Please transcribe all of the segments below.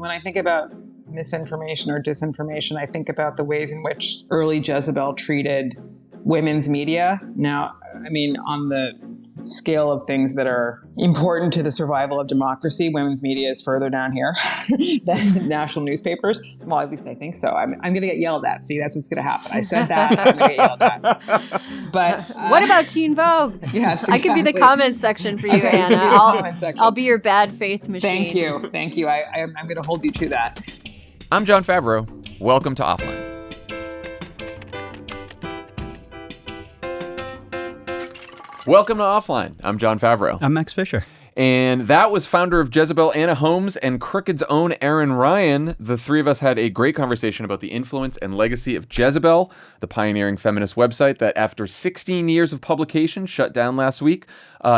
When I think about misinformation or disinformation, I think about the ways in which early Jezebel treated women's media. Now, I mean, on the scale of things that are important to the survival of democracy, women's media is further down here than national newspapers. Well, at least I think so. I'm going to get yelled at. See, that's what's going to happen. I said that. I'm going to get yelled at. But what about Teen Vogue? Yes, exactly. I could be the comments section for you, okay, Anna. I'll be your bad faith machine. Thank you. I'm going to hold you to that. I'm Jon Favreau. Welcome to Offline. Welcome to Offline. I'm Jon Favreau. I'm Max Fisher. And that was founder of Jezebel, Anna Holmes, and Crooked's own Erin Ryan. The three of us had a great conversation about the influence and legacy of Jezebel, the pioneering feminist website that after 16 years of publication shut down last week.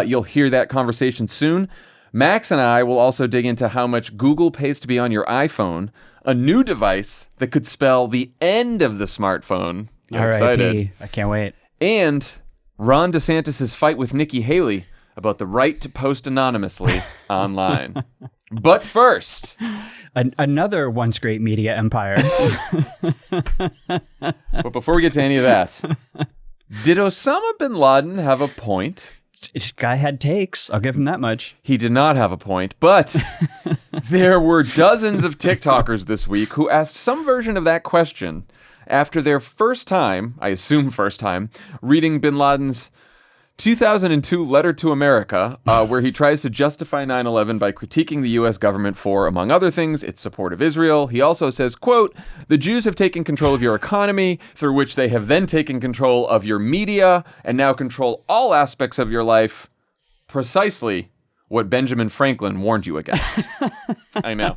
You'll hear that conversation soon. Max and I will also dig into how much Google pays to be on your iPhone, a new device that could spell the end of the smartphone. Get excited. I can't wait. And Ron DeSantis' fight with Nikki Haley about the right to post anonymously online. But first, another once great media empire. But before we get to any of that, did Osama Bin Laden have a point? This guy had takes. I'll give him that much. He did not have a point, but there were dozens of TikTokers this week who asked some version of that question after their first time, I assume first time, reading Bin Laden's 2002 letter to America, where he tries to justify 9/11 by critiquing the U.S. government for, among other things, its support of Israel. He also says, quote, "The Jews have taken control of your economy, through which they have then taken control of your media, and now control all aspects of your life. Precisely what Benjamin Franklin warned you against." I know.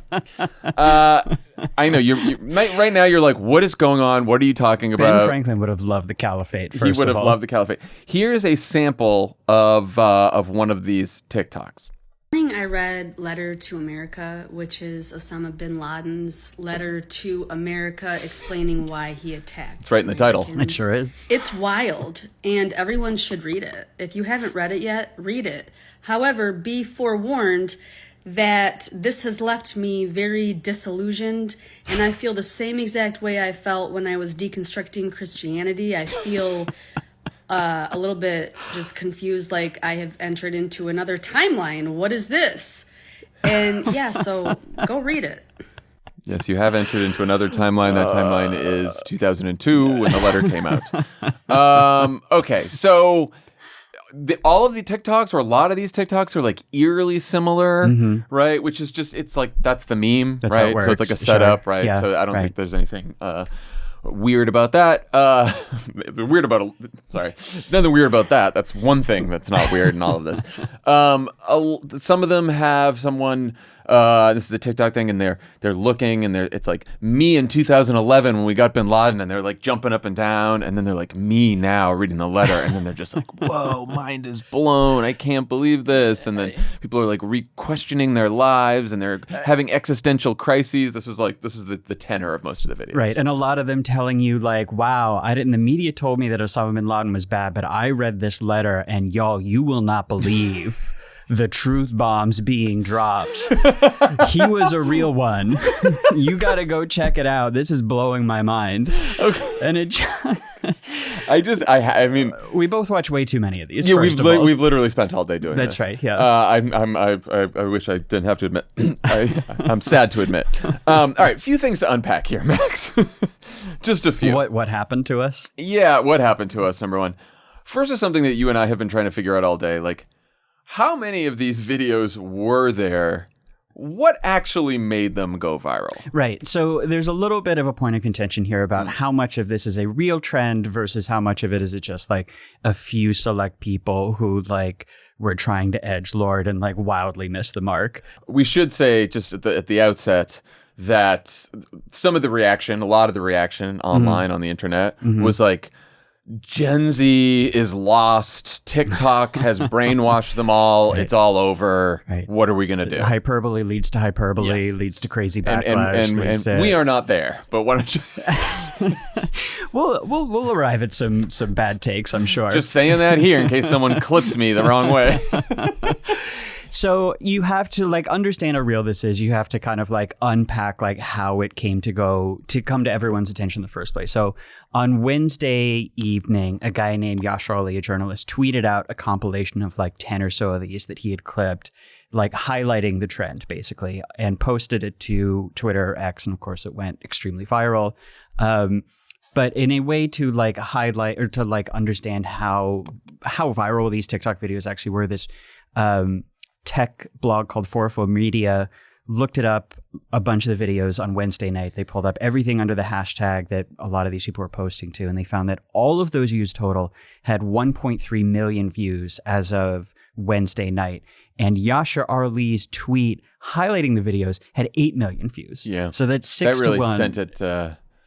I know. Right now you're like, what is going on? What are you talking about? Ben Franklin would have loved the caliphate, He would have loved the caliphate. Here's a sample of one of these TikToks. I read Letter to America, which is Osama Bin Laden's letter to America explaining why he attacked. It's right in the title. It sure is. It's wild, and everyone should read it. If you haven't read it yet, read it. However, be forewarned that this has left me very disillusioned, and I feel the same exact way I felt when I was deconstructing Christianity. I feel a little bit just confused, like I have entered into another timeline. What is this? And yeah, so go read it. Yes, you have entered into another timeline. That timeline is 2002 when the letter came out. Okay, so all of the TikToks, or a lot of these TikToks, are like eerily similar, right? Which is just, it's like, that's the meme, that's right? So it's like a setup, sure. right? Yeah, so I don't think there's anything weird about that. There's nothing weird about that. That's one thing that's not weird in all of this. Some of them have someone, this is a TikTok thing, and they're looking, and it's like me in 2011 when we got Bin Laden, and they're like jumping up and down, and then they're like me now reading the letter, and then they're just like, whoa, mind is blown, I can't believe this. And then people are like questioning their lives, and they're having existential crises. This is the tenor of most of the videos, right? And a lot of them telling you like, wow, the media told me that Osama Bin Laden was bad, but I read this letter, and y'all, you will not believe the truth bombs being dropped. He was a real one. You got to go check it out. This is blowing my mind. Okay. And it I mean, we both watch way too many of these. Yeah, we've literally spent all day doing this. That's right. Yeah. I wish I didn't have to admit. I'm sad to admit. All right, few things to unpack here, Max. Just a few. What happened to us? Yeah, what happened to us? Number one. First is something that you and I have been trying to figure out all day. Like, how many of these videos were there? What actually made them go viral? Right. So there's a little bit of a point of contention here about how much of this is a real trend versus how much of it is just like a few select people who like were trying to edgelord and like wildly missed the mark. We should say just at the outset that some of the reaction, a lot of the reaction online on the internet was like, Gen Z is lost. TikTok has brainwashed them all. Right. It's all over. Right. What are we going to do? Hyperbole leads to hyperbole, leads to crazy backlash. And we are not there, but why don't you... We'll arrive at some bad takes, I'm sure. Just saying that here in case someone clips me the wrong way. So you have to like understand how real this is. You have to kind of like unpack like how it came to come to everyone's attention in the first place. So on Wednesday evening, a guy named Yashar Ali, a journalist, tweeted out a compilation of like 10 or so of these that he had clipped, like highlighting the trend basically, and posted it to Twitter, X, and of course it went extremely viral. But in a way to like highlight or to like understand how viral these TikTok videos actually were, this tech blog called 404 Media looked it up, a bunch of the videos on Wednesday night. They pulled up everything under the hashtag that a lot of these people were posting to, and they found that all of those views total had 1.3 million views as of Wednesday night. And Yashar Ali's tweet highlighting the videos had 8 million views. Yeah. So that's 6 to 1. That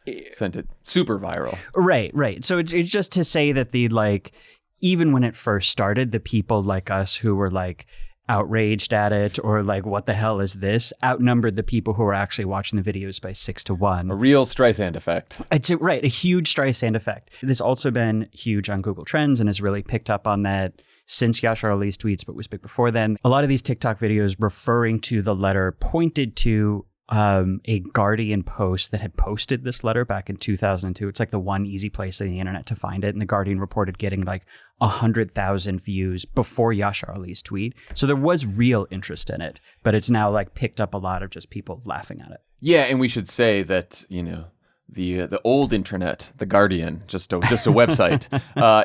really sent it super viral. Right. So it's just to say that the like, even when it first started, the people like us who were like outraged at it or like, what the hell is this, outnumbered the people who were actually watching the videos by 6 to 1. A real Streisand effect. It's right. A huge Streisand effect. This has also been huge on Google Trends and has really picked up on that since Yashar Ali's tweets, but was big before then. A lot of these TikTok videos referring to the letter pointed to a Guardian post that had posted this letter back in 2002. It's like the one easy place on the internet to find it. And the Guardian reported getting like 100,000 views before Yashar Ali's tweet. So there was real interest in it, but it's now like picked up a lot of just people laughing at it. Yeah, and we should say that, you know, the old internet, the Guardian, just a website.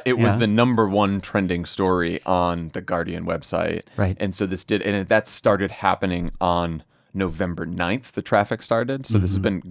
It was the number one trending story on the Guardian website. Right. And so that started happening on November 9th. The traffic started. So this has been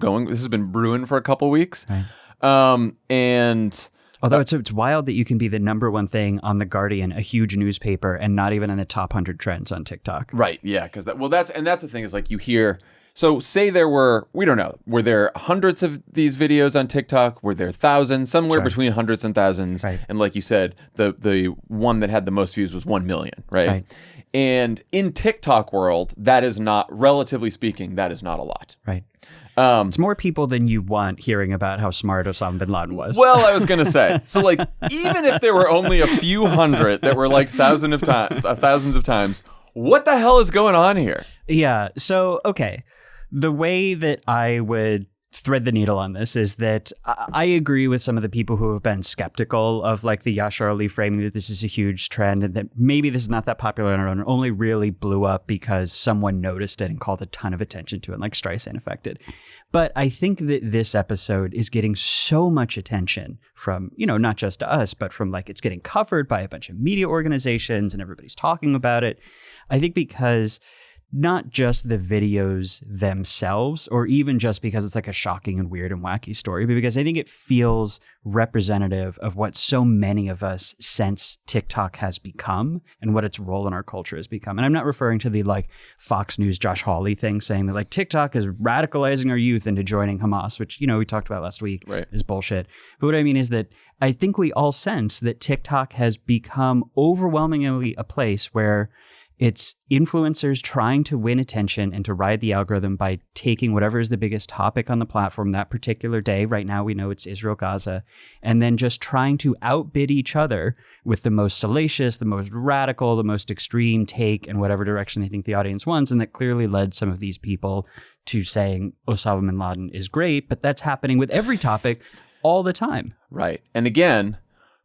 brewing for a couple weeks. Right. And although it's wild that you can be the number one thing on the Guardian, a huge newspaper, and not even in the top 100 trends on TikTok. Right. Yeah. Because that's the thing is like you hear. So say were there hundreds of these videos on TikTok? Were there thousands? Somewhere between hundreds and thousands. Right. And like you said, the one that had the most views was 1 million, right? And in TikTok world, that is not, relatively speaking, that is not a lot. Right. It's more people than you want hearing about how smart Osama Bin Laden was. Well, I was going to say, so like, even if there were only a few hundred that were like thousands of times, what the hell is going on here? Yeah. So, okay. The way that I would thread the needle on this is that I agree with some of the people who have been skeptical of like the Yashar Ali framing that this is a huge trend and that maybe this is not that popular on our own. It only really blew up because someone noticed it and called a ton of attention to it, like Streisand affected. But I think that this episode is getting so much attention from, you know, not just us, but from like it's getting covered by a bunch of media organizations and everybody's talking about it. I think because not just the videos themselves, or even just because it's like a shocking and weird and wacky story, but because I think it feels representative of what so many of us sense TikTok has become and what its role in our culture has become. And I'm not referring to the like Fox News Josh Hawley thing saying that like TikTok is radicalizing our youth into joining Hamas, which, you know, we talked about last week, is bullshit. But what I mean is that I think we all sense that TikTok has become overwhelmingly a place where it's influencers trying to win attention and to ride the algorithm by taking whatever is the biggest topic on the platform that particular day. Right now, we know it's Israel-Gaza, and then just trying to outbid each other with the most salacious, the most radical, the most extreme take in whatever direction they think the audience wants. And that clearly led some of these people to saying Osama Bin Laden is great, but that's happening with every topic all the time. Right. And again,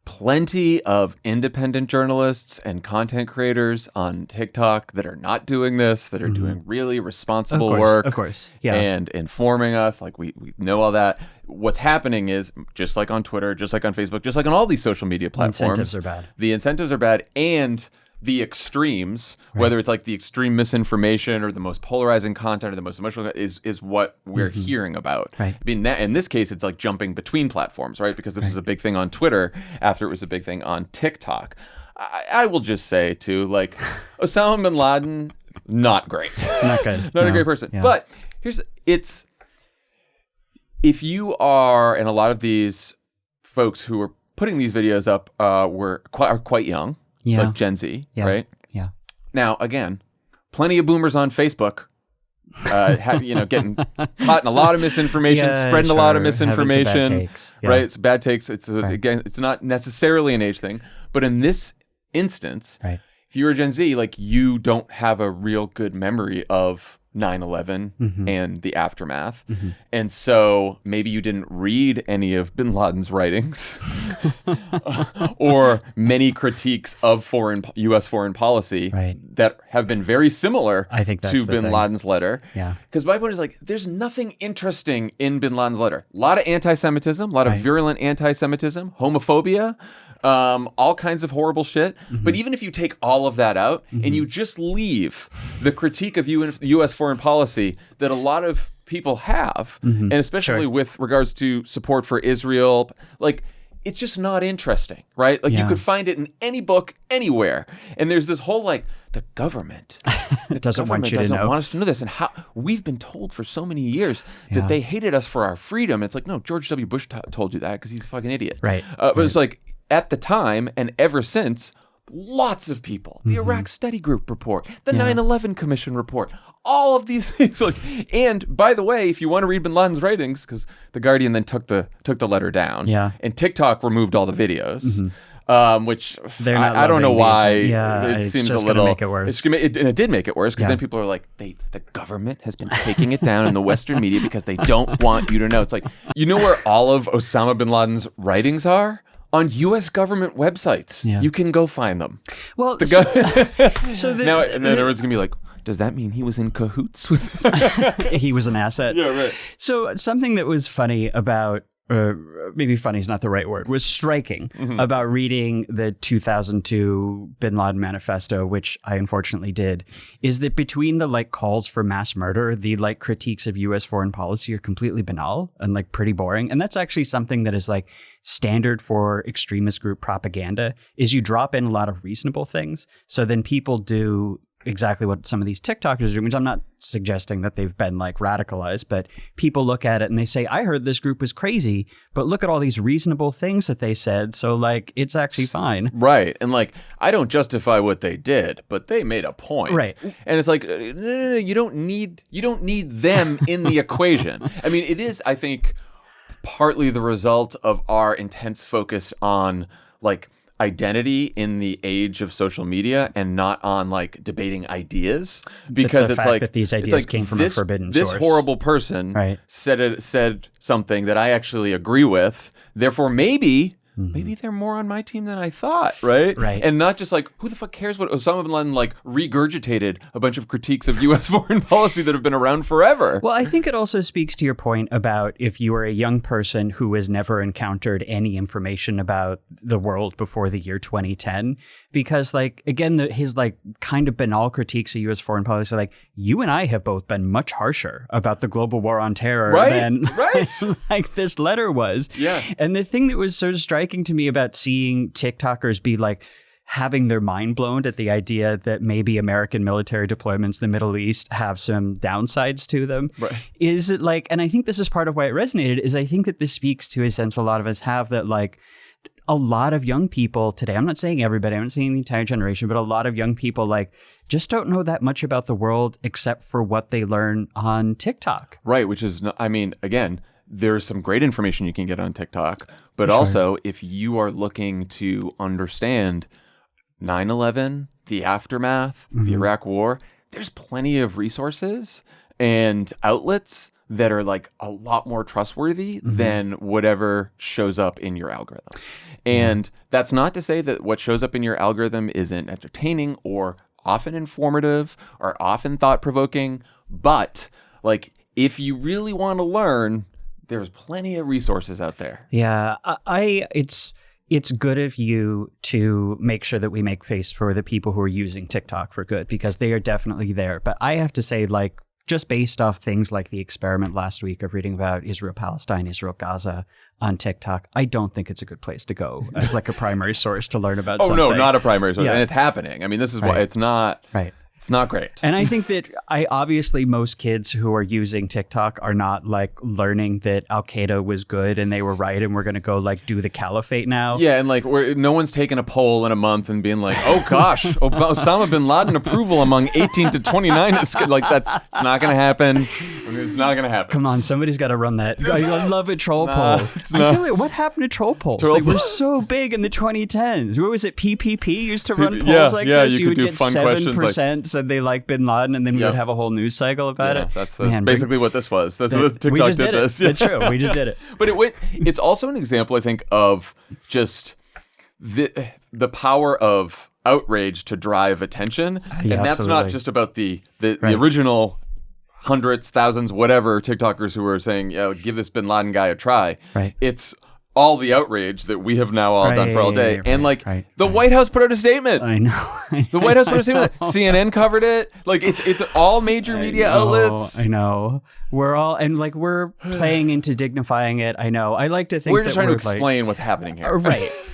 plenty of independent journalists and content creators on TikTok that are not doing this, that are doing really responsible work. Of course. Yeah. And informing us. Like we know all that. What's happening is, just like on Twitter, just like on Facebook, just like on all these social media platforms. The incentives are bad. The incentives are bad. And the extremes, whether it's like the extreme misinformation or the most polarizing content or the most emotional, is what we're hearing about. Right. I mean, in this case, it's like jumping between platforms, right? Because this was a big thing on Twitter after it was a big thing on TikTok. I will just say, too, like, Osama Bin Laden, not great. Not good. Not a great person. Yeah. But if you are, and a lot of these folks who are putting these videos up are quite young. Yeah. Like Gen Z, right? Yeah. Now, again, plenty of boomers on Facebook, getting caught in a lot of misinformation, spreading a lot of misinformation, right? It's bad takes. Again, it's not necessarily an age thing, but in this instance, if you're a Gen Z, like you don't have a real good memory of 9/11 and the aftermath. And so maybe you didn't read any of bin Laden's writings or many critiques of U.S. foreign policy that have been very similar to bin Laden's letter. Yeah. Because my point is like, there's nothing interesting in bin Laden's letter. A lot of anti-Semitism, a lot of virulent anti-Semitism, homophobia, all kinds of horrible shit. But even if you take all of that out and you just leave the critique of U.S. foreign policy that a lot of people have, and especially with regards to support for Israel, like it's just not interesting, right? Like you could find it in any book anywhere. And there's this whole like the government doesn't want us to know this, and how we've been told for so many years that they hated us for our freedom. It's like, no, George W. Bush told you that because he's a fucking idiot, right? But it's like at the time and ever since, lots of people, the Iraq Study Group report, the 9/11 Commission report, all of these things. Like, and by the way, if you want to read bin Laden's writings, because the Guardian then took the letter down, and TikTok removed all the videos, which I don't know why. It seems just a little make it worse. And it did make it worse because then people are like, the government has been taking it down in the Western media because they don't want you to know. It's like, you know where all of Osama bin Laden's writings are? On U.S. government websites. You can go find them. Well, now, and then everyone's going to be like, does that mean he was in cahoots with he was an asset? Yeah, right. So something that was funny about, maybe funny is not the right word, was striking about reading the 2002 Bin Laden manifesto, which I unfortunately did, is that between the like calls for mass murder, the like critiques of U.S. foreign policy are completely banal and like pretty boring. And that's actually something that is like standard for extremist group propaganda, is you drop in a lot of reasonable things. So then people do exactly what some of these TikTokers do, which I'm not suggesting that they've been like radicalized, but people look at it and they say, I heard this group was crazy, but look at all these reasonable things that they said. So like, it's actually fine. Right. And like, I don't justify what they did, but they made a point. Right. And it's like, no, you don't need them in the equation. I mean, it is, I think, partly the result of our intense focus on like identity in the age of social media and not on like debating ideas, because the it's fact like that these ideas came from a forbidden source. This horrible person said something that I actually agree with. Therefore, maybe they're more on my team than I thought, right? Right. And not just like, who the fuck cares what Osama bin Laden like regurgitated a bunch of critiques of U.S. foreign policy that have been around forever. Well, I think it also speaks to your point about if you are a young person who has never encountered any information about the world before the year 2010, because like, again, his like kind of banal critiques of U.S. foreign policy, like you and I have both been much harsher about the global war on terror than like this letter was. Yeah. And the thing that was sort of striking to me about seeing TikTokers be like having their mind blown at the idea that maybe American military deployments in the Middle East have some downsides to them is it like, and I think this is part of why it resonated, is I think that this speaks to a sense a lot of us have that like a lot of young people today, I'm not saying everybody, I'm not saying the entire generation, but a lot of young people like just don't know that much about the world except for what they learn on TikTok. Right, which is, I mean, again, there's some great information you can get on TikTok, but also if you are looking to understand 9/11, the aftermath, the Iraq War, there's plenty of resources and outlets that are like a lot more trustworthy than whatever shows up in your algorithm. And that's not to say that what shows up in your algorithm isn't entertaining or often informative or often thought-provoking, but like if you really want to learn, there's plenty of resources out there. Yeah, it's good of you to make sure that we make space for the people who are using TikTok for good, because they are definitely there. But I have to say, like, just based off things like the experiment last week of reading about Israel-Palestine, Israel-Gaza on TikTok, I don't think it's a good place to go as like a primary source to learn about something. No, not a primary source. And it's happening. I mean, this is why it's not... Right. It's not great. And I think that obviously most kids who are using TikTok are not like learning that Al-Qaeda was good and they were right and we're going to go like do the caliphate now. Yeah, and like no one's taken a poll in a month and being like, oh gosh, Osama Bin Laden approval among 18 to 29 is good. Like it's not going to happen. It's not going to happen. Come on, somebody's got to run that. I love a troll poll. I feel like what happened to troll polls? They were so big in the 2010s. What was it? PPP used to run polls like this. You would could do get fun 7% questions, said they like Bin Laden, and then we would have a whole news cycle about it. That's basically what this was. That's what TikTok we just did this. It's true. We just did it. But it's also an example, I think, of just the power of outrage to drive attention. And that's not just about the original hundreds, thousands, whatever TikTokers who were saying, give this Bin Laden guy a try. Right. It's all the outrage that we have now all done for all day. And the White House put out a statement. I know. The White House put out a statement. CNN covered it. Like it's all major media outlets. I know. We're playing into dignifying it. I know. I like to think we're just trying to explain what's happening here.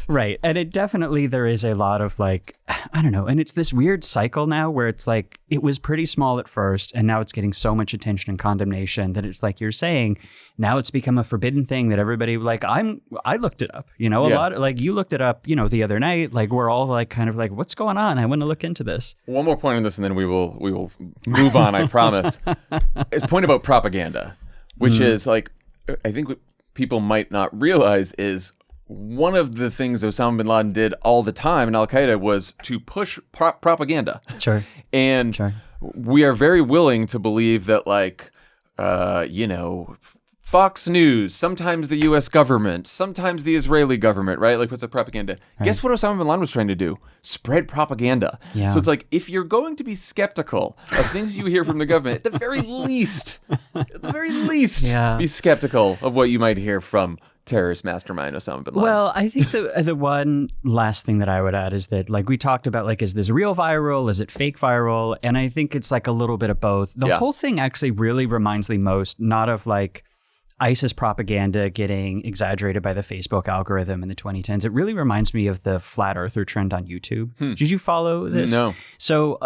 Right. And it definitely, there is a lot of like, I don't know. And it's this weird cycle now where it's like, it was pretty small at first and now it's getting so much attention and condemnation that it's like you're saying, now it's become a forbidden thing that everybody like, I looked it up, a lot of, like you looked it up, the other night, like we're all like kind of like, what's going on? I want to look into this. One more point on this and then we will move on, I promise. It's a point about propaganda, which is like, I think what people might not realize is one of the things Osama bin Laden did all the time in Al-Qaeda was to push propaganda. Sure. And we are very willing to believe that like, Fox News, sometimes the U.S. government, sometimes the Israeli government, right? Like, what's up propaganda? Right. Guess what Osama bin Laden was trying to do? Spread propaganda. Yeah. So it's like, if you're going to be skeptical of things you hear from the government, at the very least, be skeptical of what you might hear from terrorist mastermind Osama bin Laden. Well, I think the one last thing that I would add is that, like, we talked about, like, is this real viral? Is it fake viral? And I think it's like a little bit of both. The whole thing actually really reminds me most not of like ISIS propaganda getting exaggerated by the Facebook algorithm in the 2010s. It really reminds me of the flat earther trend on YouTube. Did you follow this? No. So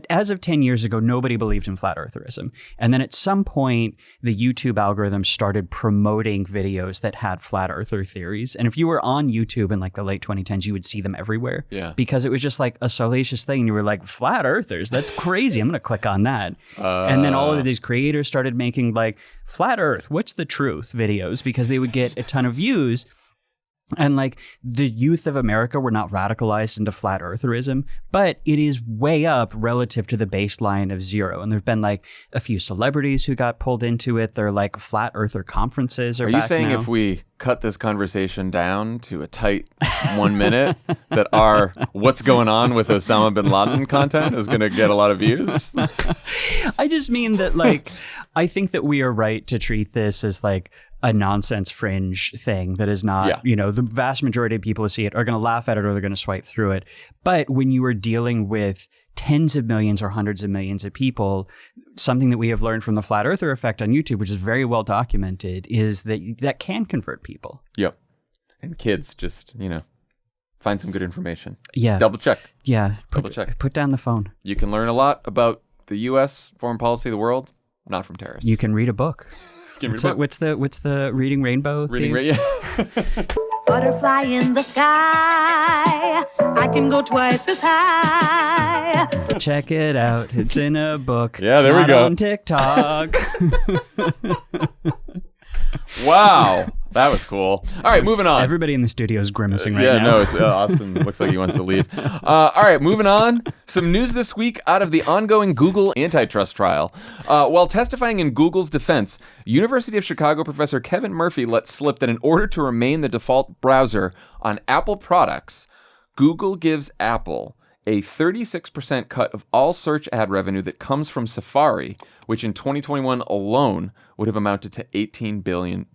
as of 10 years ago, nobody believed in flat eartherism. And then at some point, the YouTube algorithm started promoting videos that had flat earther theories. And if you were on YouTube in like the late 2010s, you would see them everywhere. Yeah. Because it was just like a salacious thing. And you were like, flat earthers, that's crazy. I'm going to click on that. And then all of these creators started making like flat earth, what's the truth videos, because they would get a ton of views. And like the youth of America were not radicalized into flat eartherism, but it is way up relative to the baseline of zero. And there've been like a few celebrities who got pulled into it. They're like flat earther conferences. Are you saying now. If we cut this conversation down to a tight 1 minute that our what's going on with Osama bin Laden content is going to get a lot of views? I just mean that like, I think that we are right to treat this as like a nonsense fringe thing that is not, the vast majority of people who see it are going to laugh at it or they're going to swipe through it. But when you are dealing with tens of millions or hundreds of millions of people, something that we have learned from the flat earther effect on YouTube, which is very well documented, is that can convert people. Yep. And kids just, find some good information. Yeah. Just double check. Yeah. Double check. Put down the phone. You can learn a lot about the U.S., foreign policy, the world, not from terrorists. You can read a book. What's the Reading Rainbow theme? Butterfly in the sky, I can go twice as high. Check it out. It's in a book. Yeah, there we go. On TikTok. Wow. That was cool. All right, moving on. Everybody in the studio is grimacing right now. Yeah, no, it's Austin looks like he wants to leave. All right, moving on. Some news this week out of the ongoing Google antitrust trial. While testifying in Google's defense, University of Chicago professor Kevin Murphy let slip that in order to remain the default browser on Apple products, Google gives Apple a 36% cut of all search ad revenue that comes from Safari, which in 2021 alone would have amounted to $18 billion.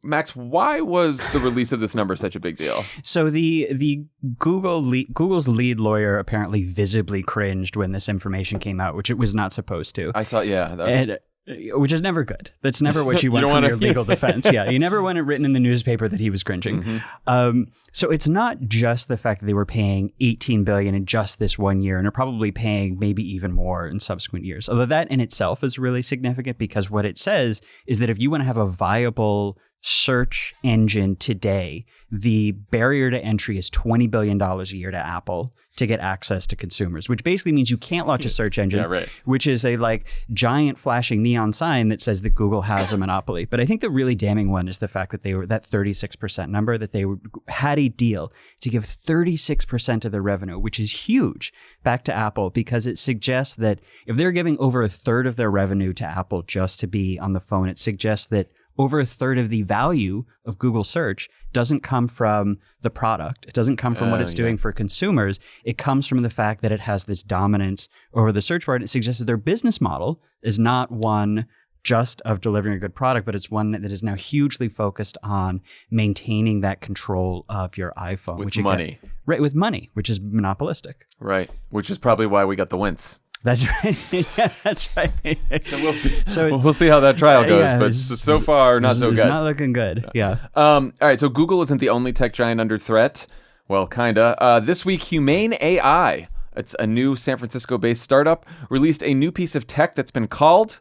Max, why was the release of this number such a big deal? So the Google's lead lawyer apparently visibly cringed when this information came out, which it was not supposed to. I saw, yeah. Which is never good. That's never what you want from your legal defense. Yeah, you never want it written in the newspaper that he was cringing. So it's not just the fact that they were paying $18 billion in just this one year and are probably paying maybe even more in subsequent years. Although that in itself is really significant because what it says is that if you want to have a viable search engine today, the barrier to entry is $20 billion a year to Apple to get access to consumers, which basically means you can't launch a search engine, which is a like giant flashing neon sign that says that Google has a monopoly. But I think the really damning one is the fact that they were that 36% number, that they had a deal to give 36% of their revenue, which is huge, back to Apple, because it suggests that if they're giving over a third of their revenue to Apple just to be on the phone, it suggests that over a third of the value of Google search doesn't come from the product. It doesn't come from what it's doing for consumers. It comes from the fact that it has this dominance over the search bar. And it suggests that their business model is not one just of delivering a good product, but it's one that is now hugely focused on maintaining that control of your iPhone. With money. With money, which is monopolistic. Right, which is probably why we got the wince. That's right. Yeah, that's right. So we'll see. We'll see how that trial goes, but so far, not so good. It's not looking good. Yeah. All right. So Google isn't the only tech giant under threat. Well, kinda. This week, Humane AI, it's a new San Francisco-based startup, released a new piece of tech that's been called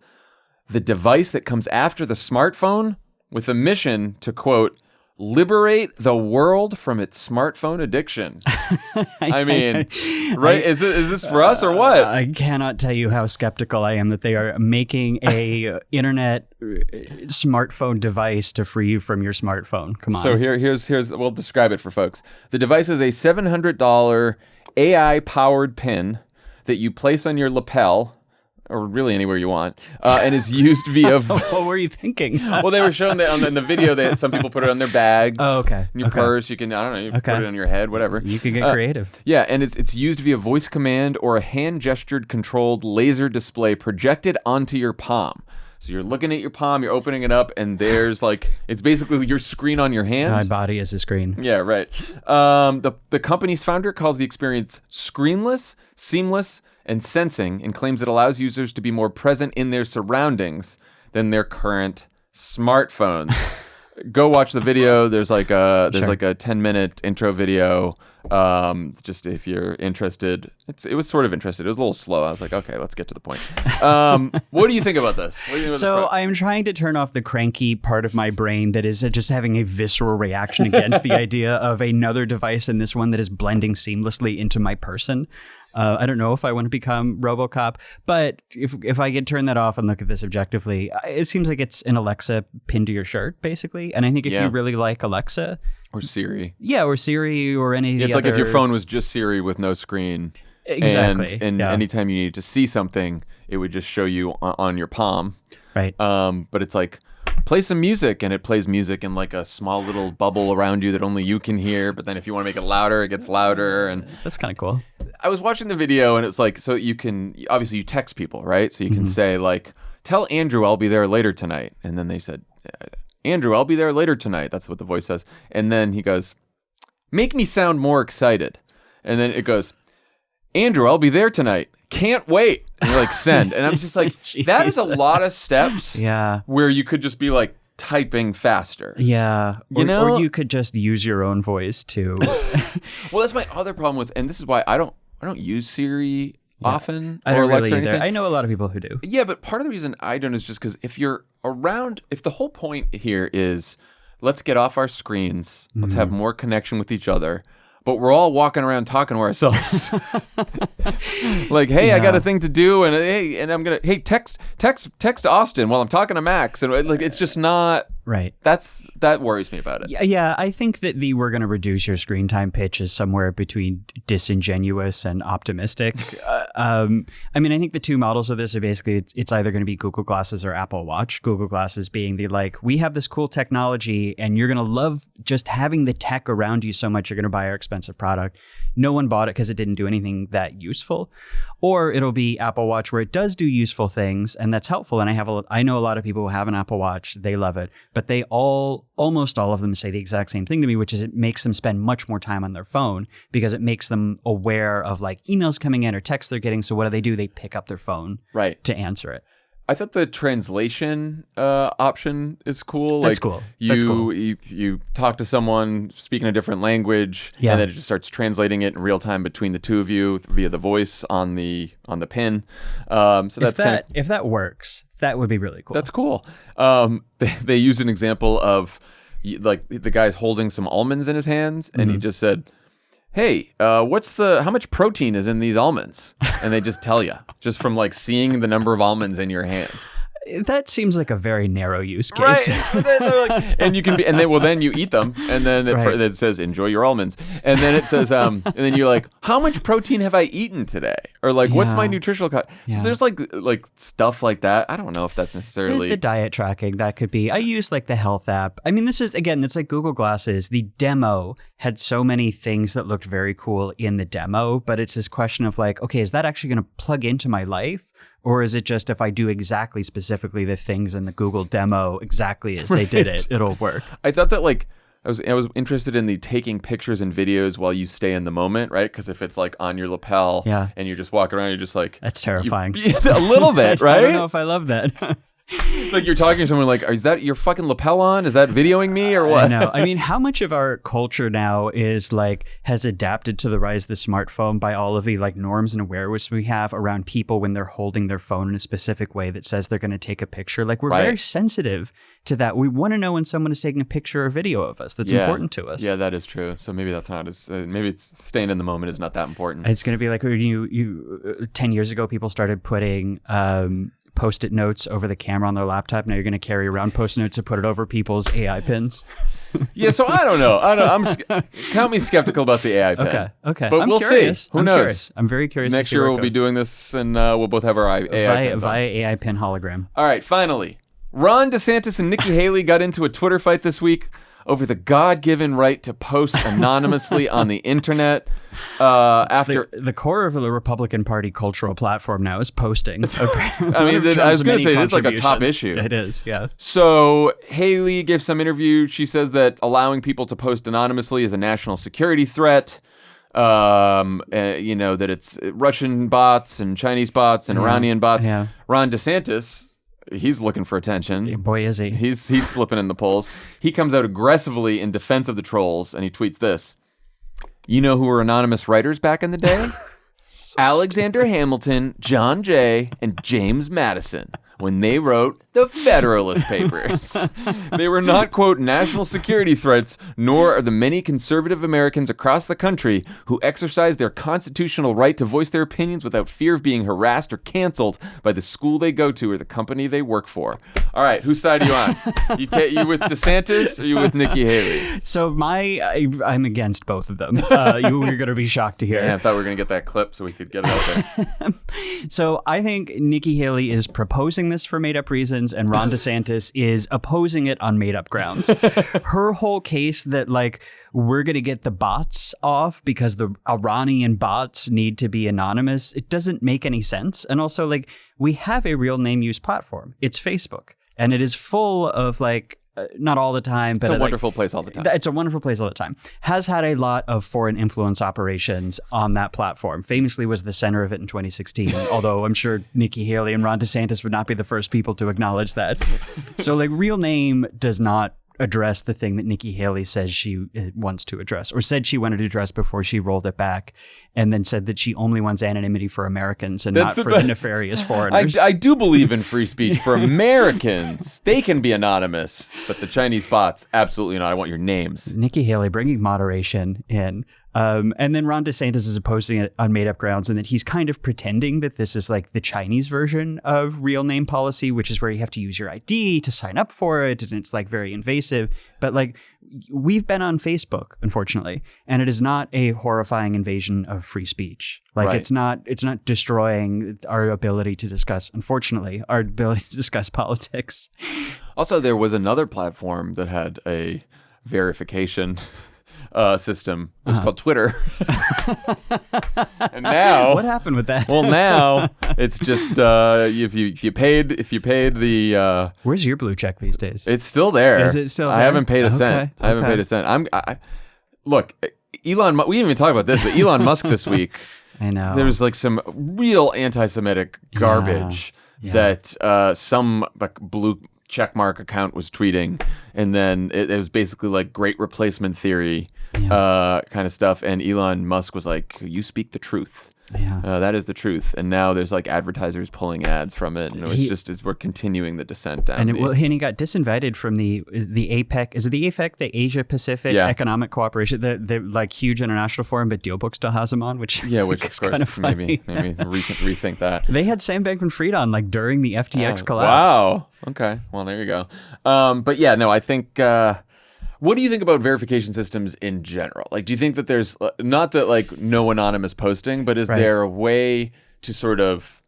the device that comes after the smartphone, with a mission to, quote, liberate the world from its smartphone addiction. I mean, right? Is this for us or what? I cannot tell you how skeptical I am that they are making a internet smartphone device to free you from your smartphone. Come on. So here's we'll describe it for folks. The device is a $700 AI powered pin that you place on your lapel, or really anywhere you want, and is used via... What were you thinking? Well, they were showing that in the video that some people put it on their bags. Oh, okay. In your purse, you can, I don't know, you put it on your head, whatever. You can get creative. Yeah, and it's used via voice command or a hand-gestured controlled laser display projected onto your palm. So you're looking at your palm, you're opening it up, and there's like, it's basically your screen on your hand. My body is a screen. Yeah, right. The company's founder calls the experience screenless, seamless, and sensing, and claims it allows users to be more present in their surroundings than their current smartphones. Go watch the video. There's like a 10-minute intro video. Just if you're interested. It was sort of interested. It was a little slow. I was like, okay, let's get to the point. What do you think about this? So I'm trying to turn off the cranky part of my brain that is just having a visceral reaction against the idea of another device, and this one that is blending seamlessly into my person. I don't know if I want to become RoboCop, but if I could turn that off and look at this objectively, it seems like it's an Alexa pinned to your shirt, basically. And I think if you really like Alexa... Or Siri. Yeah, or Siri or any of the It's like if your phone was just Siri with no screen. Exactly. And anytime you needed to see something, it would just show you on your palm. Right. But it's like, play some music, and it plays music in like a small little bubble around you that only you can hear. But then if you want to make it louder, it gets louder. And that's kind of cool. I was watching the video, and it's like, so you can, obviously you text people, right? So you can say like, tell Andrew I'll be there later tonight. And then they said, Andrew, I'll be there later tonight. That's what the voice says. And then he goes, make me sound more excited. And then it goes, Andrew, I'll be there tonight. Can't wait. And you're like, send. And I'm just like, that is a lot of steps. Yeah. Where you could just be like typing faster. Yeah. Or you could just use your own voice too. Well, that's my other problem with, and this is why I don't use Siri often. I don't or Alexa really or either. anything. I know a lot of people who do. Yeah, but part of the reason I don't is just because if you're around, if the whole point here is let's get off our screens, let's have more connection with each other, but we're all walking around talking to ourselves. Like, hey, I got a thing to do, and I'm gonna text Austin while I'm talking to Max, and like it's just not right. That worries me about it. Yeah, I think that the we're gonna reduce your screen time pitch is somewhere between disingenuous and optimistic. I mean, I think the two models of this are basically it's either going to be Google Glasses or Apple Watch. Google Glasses being the like, we have this cool technology, and you're gonna love just having the tech around you so much you're gonna buy our expensive product. No one bought it because it didn't do anything that useful. Or it'll be Apple Watch where it does do useful things, and that's helpful. And I know a lot of people who have an Apple Watch, they love it, but they almost all of them say the exact same thing to me, which is it makes them spend much more time on their phone because it makes them aware of like emails coming in or texts they're getting. So what do? They pick up their phone to answer it. I thought the translation option is cool. That's like, cool. You talk to someone speaking a different language, and then it just starts translating it in real time between the two of you via the voice on the pin. So if that works, that would be really cool. That's cool. They used an example of like the guy's holding some almonds in his hands, and he just said, "Hey, how much protein is in these almonds?" And they just tell you, just from like seeing the number of almonds in your hand. That seems like a very narrow use case. Right. They're like, and you can be, and then you eat them, and then it says, "Enjoy your almonds," and then it says, and then you're like, "How much protein have I eaten today?" Or like, "What's my nutritional cut?" So there's like stuff like that. I don't know if that's necessarily the diet tracking. That could be. I use like the health app. I mean, this is again, it's like Google Glasses. The demo had so many things that looked very cool in the demo, but it's this question of like, okay, is that actually going to plug into my life? Or is it just if I do exactly specifically the things in the Google demo exactly as they did it, it'll work? I thought that like I was interested in the taking pictures and videos while you stay in the moment, right? Because if it's like on your lapel and you're just walking around, you're just like... That's terrifying. A little bit, right? I don't know if I love that. It's like you're talking to someone like, is that your fucking lapel on? Is that videoing me or what? I know. I mean, how much of our culture now is like, has adapted to the rise of the smartphone by all of the like norms and awareness we have around people when they're holding their phone in a specific way that says they're going to take a picture? Like we're very sensitive to that. We want to know when someone is taking a picture or video of us. That's important to us. Yeah, that is true. So maybe that's not as, maybe it's staying in the moment is not that important. It's going to be like when you 10 years ago, people started putting, Post-it notes over the camera on their laptop. Now you're going to carry around Post-it notes to put it over people's AI pins. Yeah, so I don't know. Count me skeptical about the AI pen. Okay. But we'll see. Who knows? Curious. I'm very curious. Next year we'll be doing this, and we'll both have our AI pens via AI pin hologram. All right, finally, Ron DeSantis and Nikki Haley got into a Twitter fight this week over the God-given right to post anonymously on the internet. After the core of the Republican Party cultural platform now is posting. I mean, I was going to say it's like a top issue. It is, yeah. So Haley gives some interview. She says that allowing people to post anonymously is a national security threat. That it's Russian bots and Chinese bots and Iranian bots. Yeah. Ron DeSantis, he's looking for attention. Yeah, boy, is he. He's slipping in the polls. He comes out aggressively in defense of the trolls, and he tweets this. You know who were anonymous writers back in the day? Alexander Hamilton, John Jay, and James Madison. When they wrote the Federalist Papers. They were not, quote, national security threats, nor are the many conservative Americans across the country who exercise their constitutional right to voice their opinions without fear of being harassed or canceled by the school they go to or the company they work for. All right, whose side are you on? You with DeSantis or you with Nikki Haley? So I'm against both of them. You're going to be shocked to hear. Yeah, I thought we were going to get that clip so we could get it out there. So I think Nikki Haley is proposing this for made-up reasons, and Ron DeSantis is opposing it on made-up grounds. Her whole case that, like, we're going to get the bots off because the Iranian bots need to be anonymous, it doesn't make any sense. And also, like, we have a real name use platform. It's Facebook. And it is full of, like, not all the time, but it's a wonderful place all the time. It's a wonderful place all the time. Has had a lot of foreign influence operations on that platform. Famously was the center of it in 2016, although I'm sure Nikki Haley and Ron DeSantis would not be the first people to acknowledge that. So, like, real name does not address the thing that Nikki Haley says she wants to address, or said she wanted to address before she rolled it back, and then said that she only wants anonymity for Americans and not for the nefarious foreigners. I do believe in free speech for Americans. They can be anonymous, but the Chinese bots, absolutely not. I want your names. Nikki Haley bringing moderation in. And then Ron DeSantis is opposing it on made-up grounds, and that he's kind of pretending that this is like the Chinese version of real name policy, which is where you have to use your ID to sign up for it, and it's like very invasive. But like, we've been on Facebook, unfortunately, and it is not a horrifying invasion of free speech. Like, right. It's not destroying our ability to discuss, unfortunately, our ability to discuss politics. Also, there was another platform that had a verification system. It was called Twitter. And now, what happened with that? Well, now it's just if you paid the where's your blue check these days? It's still there. Is it still there? I haven't paid a cent. I haven't paid a cent. Look, Elon. We didn't even talk about this, but Elon Musk this week. I know there was like some real anti-Semitic garbage that some like blue checkmark account was tweeting, and then it was basically like great replacement theory kind of stuff, and Elon Musk was like, you speak the truth. That is the truth. And now there's like advertisers pulling ads from it, and we're continuing the descent down. And he got disinvited from the APEC. Is it the APEC, the Asia Pacific Economic Cooperation, the like huge international forum, but DealBook still has him on, which of course kind of maybe rethink that. They had Sam Bankman-Fried on like during the FTX collapse. Wow. Okay. Well, there you go. But yeah, no, I think. What do you think about verification systems in general? Like, do you think that there's not that like no anonymous posting, but is there a way to sort of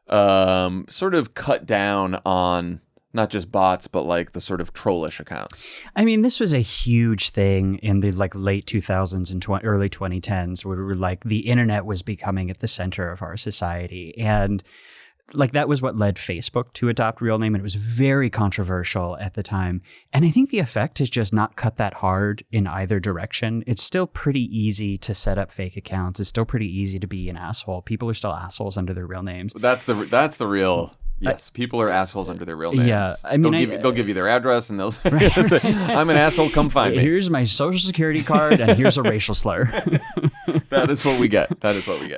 cut down on not just bots, but like the sort of trollish accounts? I mean, this was a huge thing in the like late 2000s and early 2010s, where we were like the internet was becoming at the center of our society, and like that was what led Facebook to adopt real name, and it was very controversial at the time. And I think the effect has just not cut that hard in either direction. It's still pretty easy to set up fake accounts. It's still pretty easy to be an asshole. People are still assholes under their real names. That's the real. Yes, people are assholes under their real names. Yeah, I mean, they'll give you their address, and they'll say, "I'm an asshole. Come find me. Here's my social security card, and here's a racial slur." That is what we get.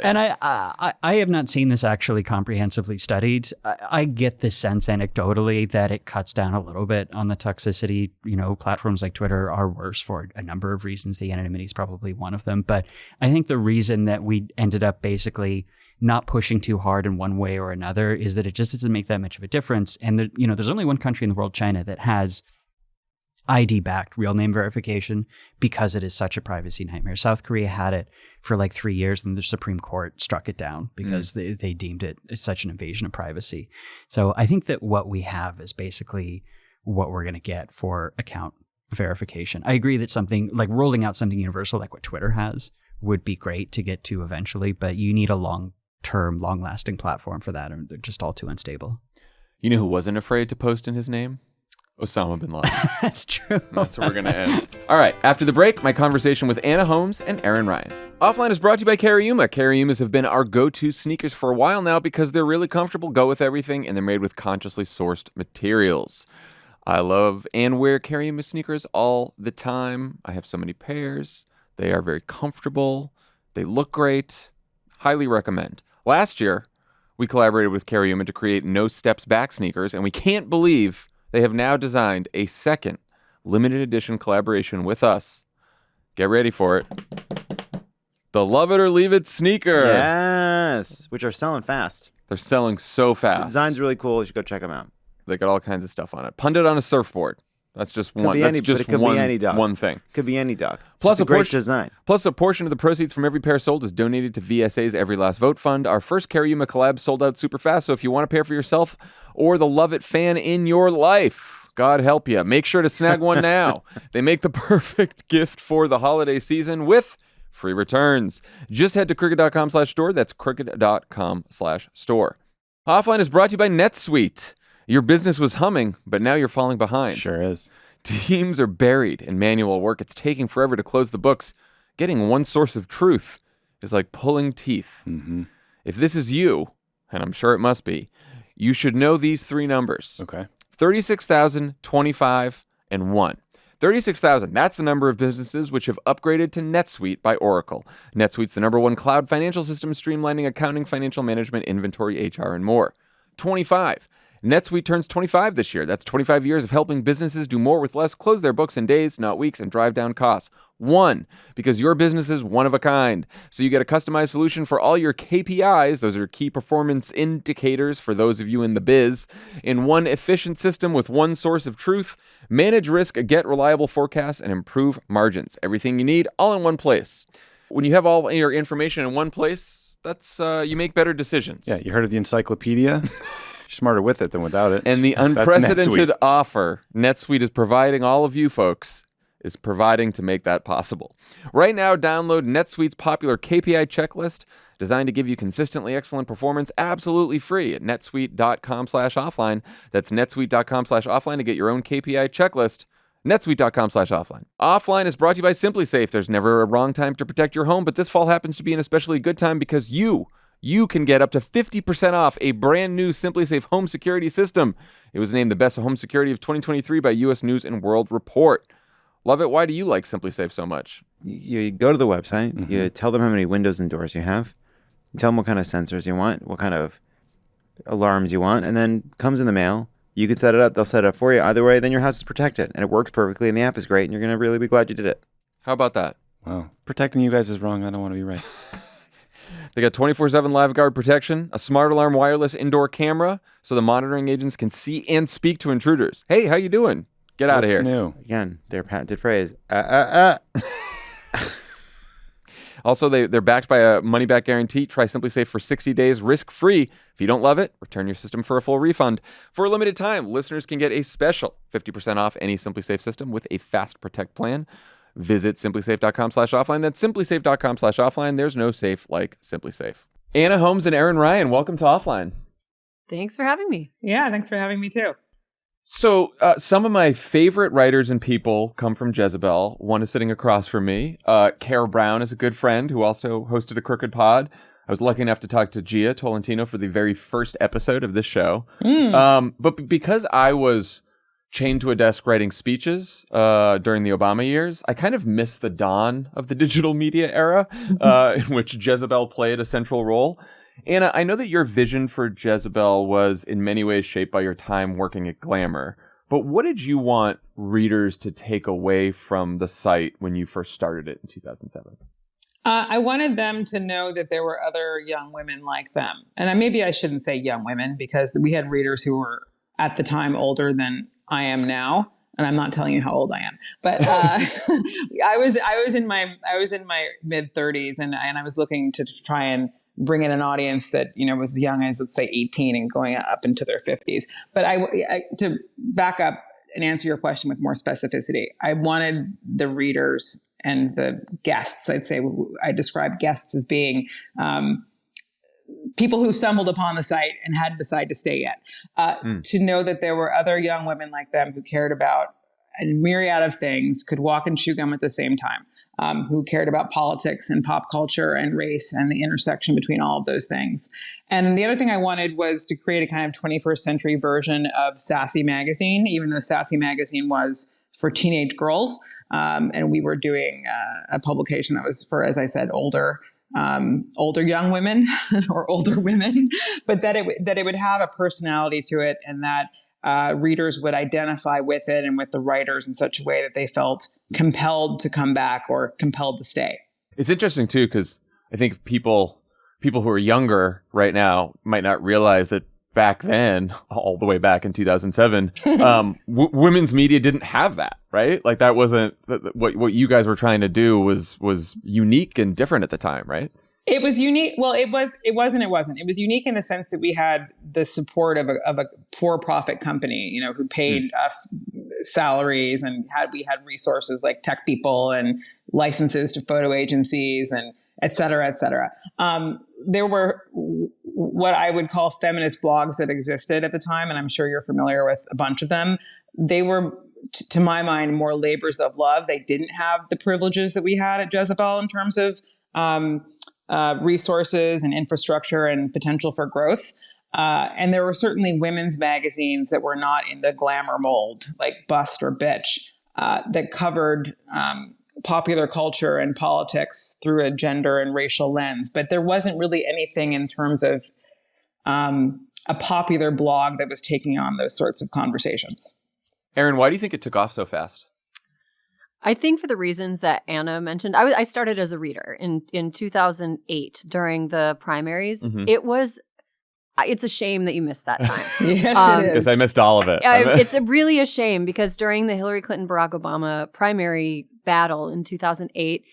And I have not seen this actually comprehensively studied. I get the sense anecdotally that it cuts down a little bit on the toxicity. You know, platforms like Twitter are worse for a number of reasons. The anonymity is probably one of them. But I think the reason that we ended up basically not pushing too hard in one way or another is that it just doesn't make that much of a difference. And there's only one country in the world, China, that has ID-backed real name verification because it is such a privacy nightmare. South Korea had it for like 3 years, and the Supreme Court struck it down because they deemed it such an invasion of privacy. So I think that what we have is basically what we're going to get for account verification. I agree that something like rolling out something universal like what Twitter has would be great to get to eventually, but you need a long-term, long-lasting platform for that, and they're just all too unstable. You know who wasn't afraid to post in his name? Osama Bin Laden. That's true. That's where we're going to end. All right. After the break, my conversation with Anna Holmes and Erin Ryan. Offline is brought to you by Carryuma. Carryumas have been our go-to sneakers for a while now because they're really comfortable, go with everything, and they're made with consciously sourced materials. I love and wear Carryuma sneakers all the time. I have so many pairs. They are very comfortable. They look great. Highly recommend. Last year, we collaborated with Carryuma to create No Steps Back sneakers, and we can't believe they have now designed a second limited edition collaboration with us. Get ready for it. The Love It or Leave It sneaker. Yes, which are selling fast. They're selling so fast. The design's really cool. You should go check them out. They got all kinds of stuff on it. Pundit on a surfboard. That's just could one. Be That's any, just it could one, be any dog. One thing. Could be any dog. Plus a great design. Plus, a portion of the proceeds from every pair sold is donated to VSA's Every Last Vote Fund. Our first Carryuma collab sold out super fast, so if you want a pair for yourself or the Love It fan in your life, God help you, make sure to snag one now. They make the perfect gift for the holiday season with free returns. Just head to cricket.com/store. That's cricket.com/store. Offline is brought to you by NetSuite. Your business was humming, but now you're falling behind. Sure is. Teams are buried in manual work. It's taking forever to close the books. Getting one source of truth is like pulling teeth. Mm-hmm. If this is you, and I'm sure it must be, you should know these three numbers. Okay. 36,000, 25, and 1. 36,000, that's the number of businesses which have upgraded to NetSuite by Oracle. NetSuite's the #1 cloud financial system streamlining accounting, financial management, inventory, HR, and more. 25. NetSuite turns 25 this year. That's 25 years of helping businesses do more with less, close their books in days, not weeks, and drive down costs. 1, because your business is one of a kind. So you get a customized solution for all your KPIs, those are key performance indicators for those of you in the biz, in one efficient system with one source of truth. Manage risk, get reliable forecasts, and improve margins. Everything you need, all in one place. When you have all your information in one place, that's you make better decisions. Yeah, you heard of the encyclopedia? Smarter with it than without it. And the unprecedented offer NetSuite is providing all of you folks is providing to make that possible. Right now, download NetSuite's popular KPI checklist designed to give you consistently excellent performance absolutely free at netsuite.com/offline. That's netsuite.com/offline to get your own KPI checklist. netsuite.com/offline. Offline is brought to you by Simply Safe. There's never a wrong time to protect your home, but this fall happens to be an especially good time because you you can get up to 50% off a brand new SimpliSafe home security system. It was named the best home security of 2023 by U.S. News and World Report. Lovett, why do you like SimpliSafe so much? You go to the website, you tell them how many windows and doors you have, you tell them what kind of sensors you want, what kind of alarms you want, and then comes in the mail. You can set it up, they'll set it up for you. Either way, then your house is protected, and it works perfectly, and the app is great, and you're going to really be glad you did it. How about that? Wow. Protecting you guys is wrong. I don't want to be right. They got 24/7 live guard protection, a smart alarm wireless indoor camera, so the monitoring agents can see and speak to intruders. Hey, how you doing? Get out of here. New? Again, their patented phrase. Also, they're backed by a money-back guarantee. Try SimpliSafe for 60 days, risk-free. If you don't love it, return your system for a full refund. For a limited time, listeners can get a special 50% off any SimpliSafe system with a Fast Protect plan. Visit simplisafe.com/offline. That's simplisafe.com/offline. There's no safe like SimpliSafe. Anna, Holmes, and Erin Ryan, welcome to Offline. Thanks for having me. Yeah, thanks for having me too. So some of my favorite writers and people come from Jezebel. One is sitting across from me. Kara Brown is a good friend who also hosted a Crooked Pod. I was lucky enough to talk to Gia Tolentino for the very first episode of this show. But because I was chained to a desk writing speeches during the Obama years, I kind of missed the dawn of the digital media era in which Jezebel played a central role. Anna, I know that your vision for Jezebel was in many ways shaped by your time working at Glamour, but what did you want readers to take away from the site when you first started it in 2007? I wanted them to know that there were other young women like them. And maybe I shouldn't say young women, because we had readers who were at the time older than I am now. And I'm not telling you how old I am, but I was in my mid 30s, and I was looking to try and bring in an audience that, was as young as, let's say, 18 and going up into their 50s. But to back up and answer your question with more specificity, I wanted the readers and the guests, I describe guests as being people who stumbled upon the site and hadn't decided to stay yet, to know that there were other young women like them who cared about a myriad of things, could walk and chew gum at the same time, who cared about politics and pop culture and race and the intersection between all of those things. And the other thing I wanted was to create a kind of 21st century version of Sassy Magazine, even though Sassy Magazine was for teenage girls. And we were doing a publication that was for, as I said, older young women or older women, but that it would have a personality to it, and that readers would identify with it and with the writers in such a way that they felt compelled to come back or compelled to stay. It's interesting too, because I think people who are younger right now might not realize that back then, all the way back in 2007, women's media didn't have that, right? Like that wasn't what you guys were trying to do was unique and different at the time, right? It was unique. Well, it wasn't. It was unique in the sense that we had the support of a for-profit company, who paid us salaries, and we had resources like tech people and licenses to photo agencies and et cetera, et cetera. There were what I would call feminist blogs that existed at the time, and I'm sure you're familiar with a bunch of them. They were, to my mind, more labors of love. They didn't have the privileges that we had at Jezebel in terms of resources and infrastructure and potential for growth. And there were certainly women's magazines that were not in the glamour mold, like Bust or Bitch, that covered popular culture and politics through a gender and racial lens. But there wasn't really anything in terms of a popular blog that was taking on those sorts of conversations. Erin, why do you think it took off so fast? I think for the reasons that Anna mentioned. I started as a reader in 2008 during the primaries. Mm-hmm. It's a shame that you missed that time. Yes, it is. Because I missed all of it. It's really a shame, because during the Hillary Clinton-Barack Obama primary battle in 2008,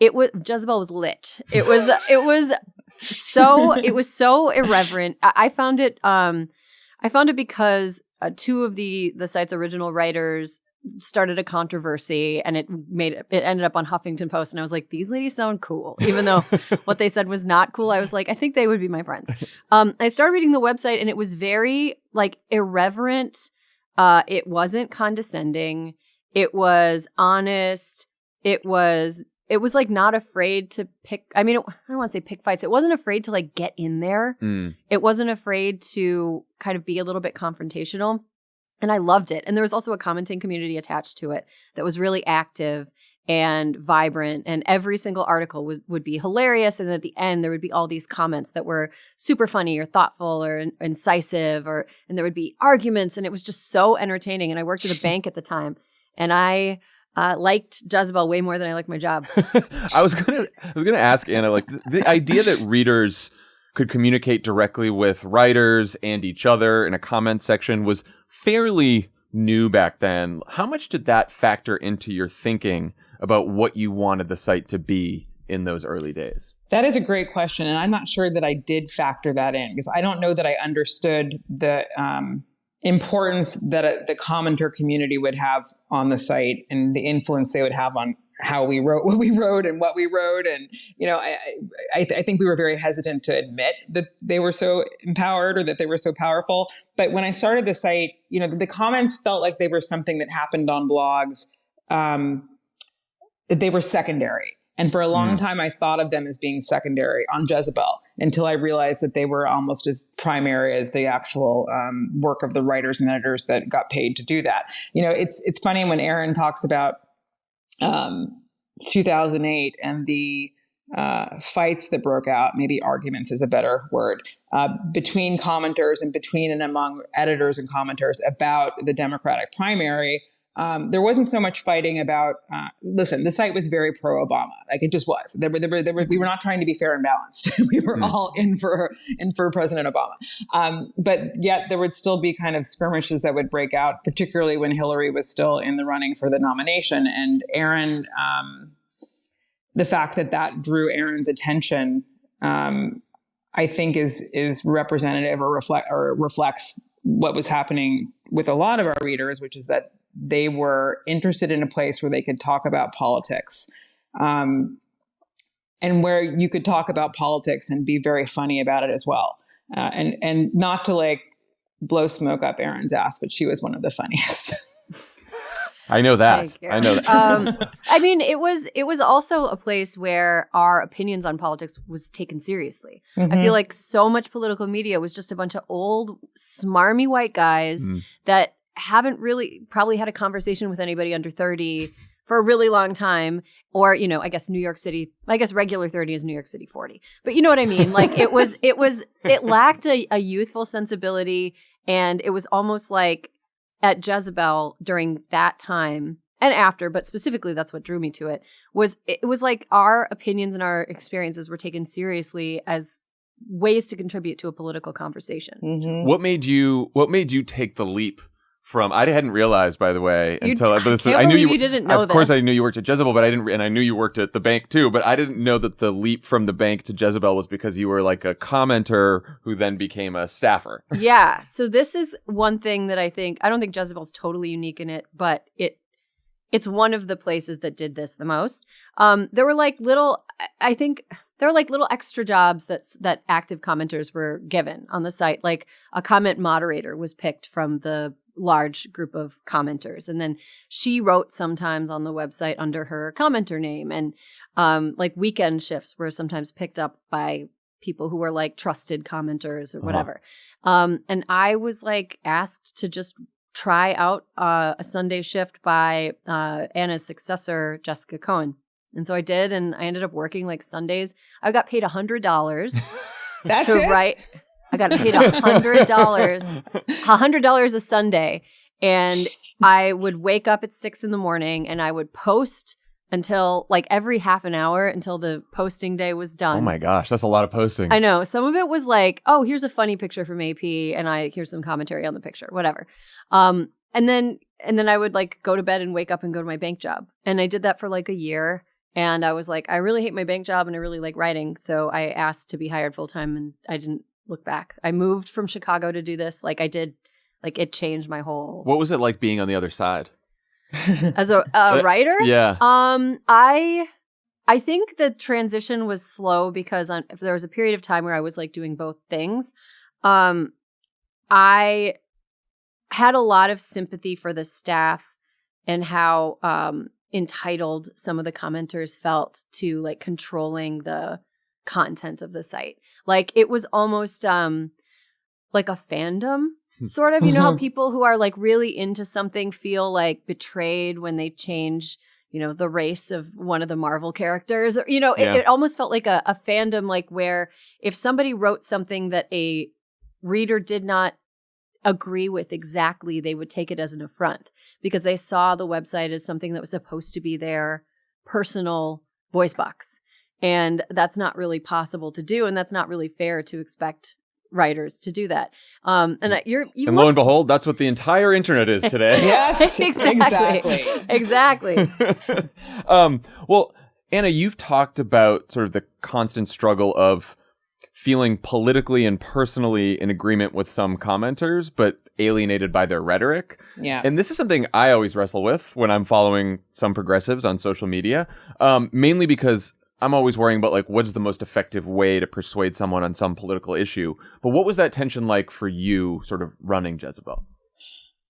Jezebel was lit. It was so irreverent. I found it because two of the site's original writers started a controversy, and it ended up on Huffington Post, and I was like, these ladies sound cool, even though what they said was not cool. I was like, I think they would be my friends. I started reading the website, and it was very irreverent. It wasn't condescending. It was honest. It was it was like not afraid to pick. I mean, I don't want to say pick fights. It wasn't afraid to like get in there. It wasn't afraid to kind of be a little bit confrontational. And I loved it. And there was also a commenting community attached to it that was really active and vibrant. And every single article would be hilarious. And at the end, there would be all these comments that were super funny or thoughtful or incisive, and there would be arguments. And it was just so entertaining. And I worked at a bank at the time. And I liked Jezebel way more than I liked my job. I was gonna ask Anna, like the idea that readers could communicate directly with writers and each other in a comment section was fairly new back then. How much did that factor into your thinking about what you wanted the site to be in those early days? That is a great question, and I'm not sure that I did factor that in, because I don't know that I understood the importance that the commenter community would have on the site and the influence they would have on how we wrote what we wrote and what we wrote. And, I think we were very hesitant to admit that they were so empowered or that they were so powerful. But when I started the site, the comments felt like they were something that happened on blogs, that they were secondary. And for a long time, I thought of them as being secondary on Jezebel until I realized that they were almost as primary as the actual work of the writers and editors that got paid to do that. It's funny when Erin talks about 2008 and the fights that broke out, maybe arguments is a better word, between commenters and between and among editors and commenters about the Democratic primary. There wasn't so much fighting about, listen, the site was very pro-Obama. Like it just was. We were not trying to be fair and balanced. We were all in for President Obama. But yet there would still be kind of skirmishes that would break out, particularly when Hillary was still in the running for the nomination. And Erin, the fact that drew Erin's attention, I think is representative or reflects what was happening with a lot of our readers, which is that they were interested in a place where they could talk about politics, and where you could talk about politics and be very funny about it as well. And not to like blow smoke up Erin's ass, but she was one of the funniest. I know that. I know that. I mean, it was also a place where our opinions on politics was taken seriously. I feel like so much political media was just a bunch of old, smarmy white guys that haven't really probably had a conversation with anybody under 30 for a really long time. Or, I guess New York City, regular 30 is New York City 40. But you know what I mean? Like it lacked a youthful sensibility. And it was almost like at Jezebel during that time and after, but specifically that's what drew me to it, was like our opinions and our experiences were taken seriously as ways to contribute to a political conversation. What made you take the leap from? I hadn't realized, by the way, until I knew you didn't know. Of course, I knew you worked at Jezebel, but I didn't, and I knew you worked at the bank too. But I didn't know that the leap from the bank to Jezebel was because you were like a commenter who then became a staffer. Yeah. So this is one thing that I don't think Jezebel's totally unique in it, but it's one of the places that did this the most. There were like little extra jobs that active commenters were given on the site. Like a comment moderator was picked from the large group of commenters, and then she wrote sometimes on the website under her commenter name, and like weekend shifts were sometimes picked up by people who were like trusted commenters or whatever. And I was like asked to just try out a Sunday shift by Anna's successor, Jessica Cohen. And so I did, and I ended up working like Sundays. I got paid $100 to write. I got paid $100 a Sunday. And I would wake up at 6 a.m. and I would post until like every half an hour until the posting day was done. Oh my gosh, that's a lot of posting. I know. Some of it was like, oh, here's a funny picture from AP and here's some commentary on the picture, whatever. And then I would like go to bed and wake up and go to my bank job. And I did that for like a year. And I was like, I really hate my bank job and I really like writing. So I asked to be hired full time, and I didn't look back. I moved from Chicago to do this. Like I did, like it changed my whole. What was it like being on the other side? As a writer? Yeah. I think the transition was slow because there was a period of time where I was like doing both things. I had a lot of sympathy for the staff and how entitled some of the commenters felt to like controlling the content of the site. Like it was almost like a fandom sort of, you know, how people who are like really into something feel like betrayed when they change, you know, the race of one of the Marvel characters, or, you know, it almost felt like a fandom, like where if somebody wrote something that a reader did not agree with exactly, they would take it as an affront because they saw the website as something that was supposed to be their personal voice box. And that's not really possible to do. And that's not really fair to expect writers to do that. And lo and behold, that's what the entire internet is today. Yes, exactly. Well, Anna, you've talked about sort of the constant struggle of feeling politically and personally in agreement with some commenters, but alienated by their rhetoric. Yeah. And this is something I always wrestle with when I'm following some progressives on social media, mainly because I'm always worrying about, like, what's the most effective way to persuade someone on some political issue. But what was that tension like for you sort of running Jezebel?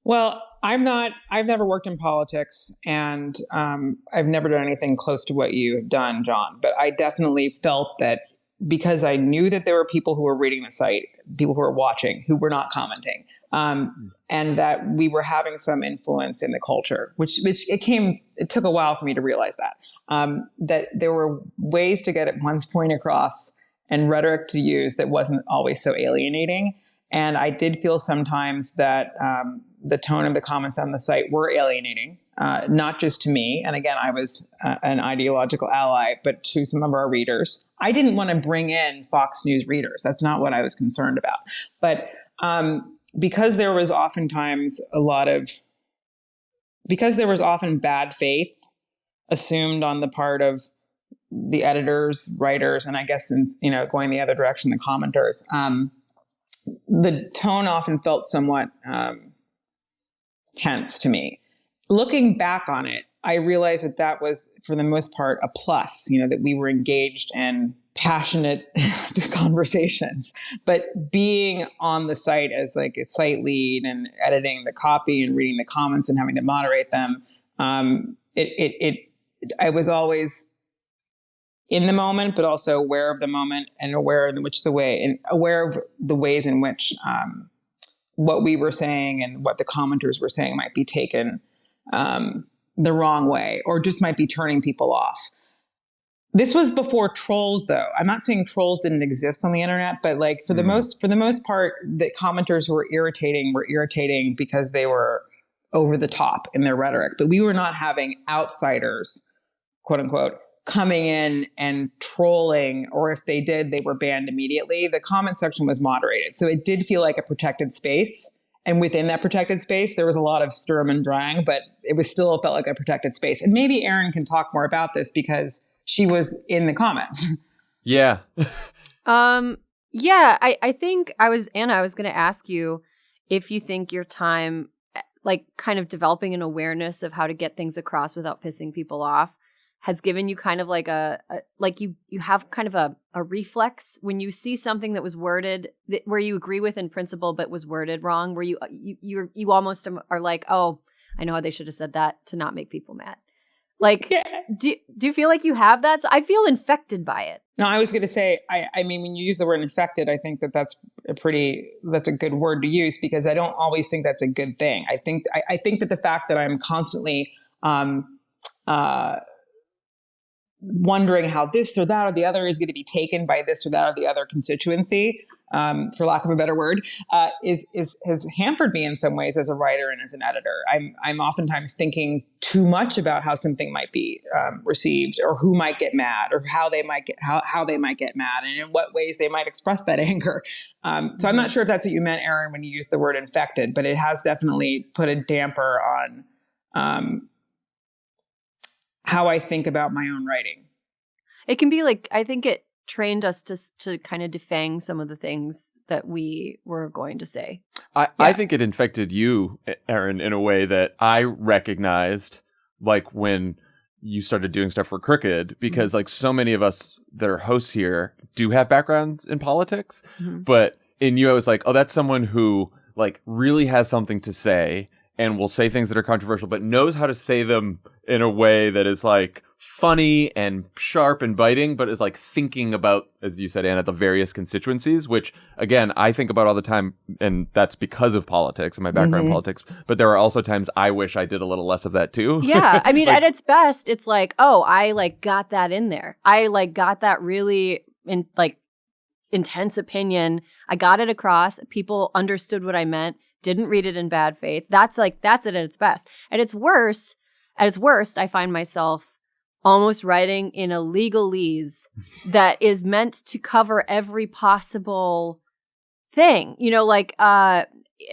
Well, I've never worked in politics, and I've never done anything close to what you have done, Jon. But I definitely felt that because I knew that there were people who were reading the site, people who were watching, who were not commenting, and that we were having some influence in the culture, which it took a while for me to realize that there were ways to get one's point across and rhetoric to use that wasn't always so alienating. And I did feel sometimes that the tone of the comments on the site were alienating, not just to me. And again, I was an ideological ally, but to some of our readers. I didn't want to bring in Fox News readers. That's not what I was concerned about. But because there was often bad faith assumed on the part of the editors, writers, and I guess, going the other direction, the commenters, the tone often felt somewhat tense to me. Looking back on it, I realized that was, for the most part, a plus, that we were engaged in passionate conversations. But being on the site as like a site lead and editing the copy and reading the comments and having to moderate them, I was always in the moment, but also aware of the moment and aware of the ways in which what we were saying and what the commenters were saying might be taken the wrong way, or just might be turning people off. This was before trolls, though. I'm not saying trolls didn't exist on the internet, but like for the most part, the commenters who were irritating because they were over the top in their rhetoric. But we were not having outsiders, quote unquote, coming in and trolling, or if they did, they were banned immediately. The comment section was moderated. So it did feel like a protected space. And within that protected space, there was a lot of sturm and drang, but it felt like a protected space. And maybe Erin can talk more about this because she was in the comments. Yeah. I think Anna, I was going to ask you if you think your time, like kind of developing an awareness of how to get things across without pissing people off, has given you kind of like you have kind of a reflex when you see something that was worded where you agree with in principle but was worded wrong, where you almost are like, oh, I know how they should have said that to not make people mad. Like, yeah. Do you feel like you have that? So I feel infected by it. No, I was going to say, I mean, when you use the word infected, I think that's a good word to use, because I don't always think that's a good thing. I think that the fact that I'm constantly wondering how this or that or the other is going to be taken by this or that or the other constituency, for lack of a better word, has hampered me in some ways as a writer and as an editor. I'm oftentimes thinking too much about how something might be received, or who might get mad, or how they might get mad, and in what ways they might express that anger. So I'm not sure if that's what you meant, Erin, when you used the word infected, but it has definitely put a damper on how I think about my own writing. It can be like, I think it trained us to kind of defang some of the things that we were going to say. I think it infected you, Erin, in a way that I recognized, like when you started doing stuff for Crooked, because like so many of us that are hosts here do have backgrounds in politics, but in you, I was like, oh, that's someone who like really has something to say and will say things that are controversial, but knows how to say them in a way that is like funny and sharp and biting, but is like thinking about, as you said, Anna, the various constituencies, which again, I think about all the time. And that's because of politics and my background in politics. But there are also times I wish I did a little less of that too. Yeah. I mean, at its best, it's like, oh, I like got that in there. I like got that really intense opinion. I got it across. People understood what I meant, didn't read it in bad faith. That's it at its best. At its worst, I find myself almost writing in a legalese that is meant to cover every possible thing,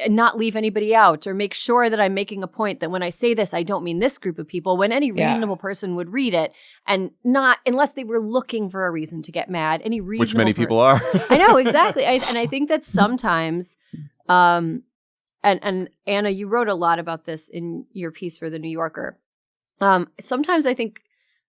not leave anybody out or make sure that I'm making a point that when I say this, I don't mean this group of people, when any reasonable person would read it and not, unless they were looking for a reason to get mad, any reasonable Which many person. people are. I know, exactly. And I think that sometimes, and Anna, you wrote a lot about this in your piece for The New Yorker. Sometimes I think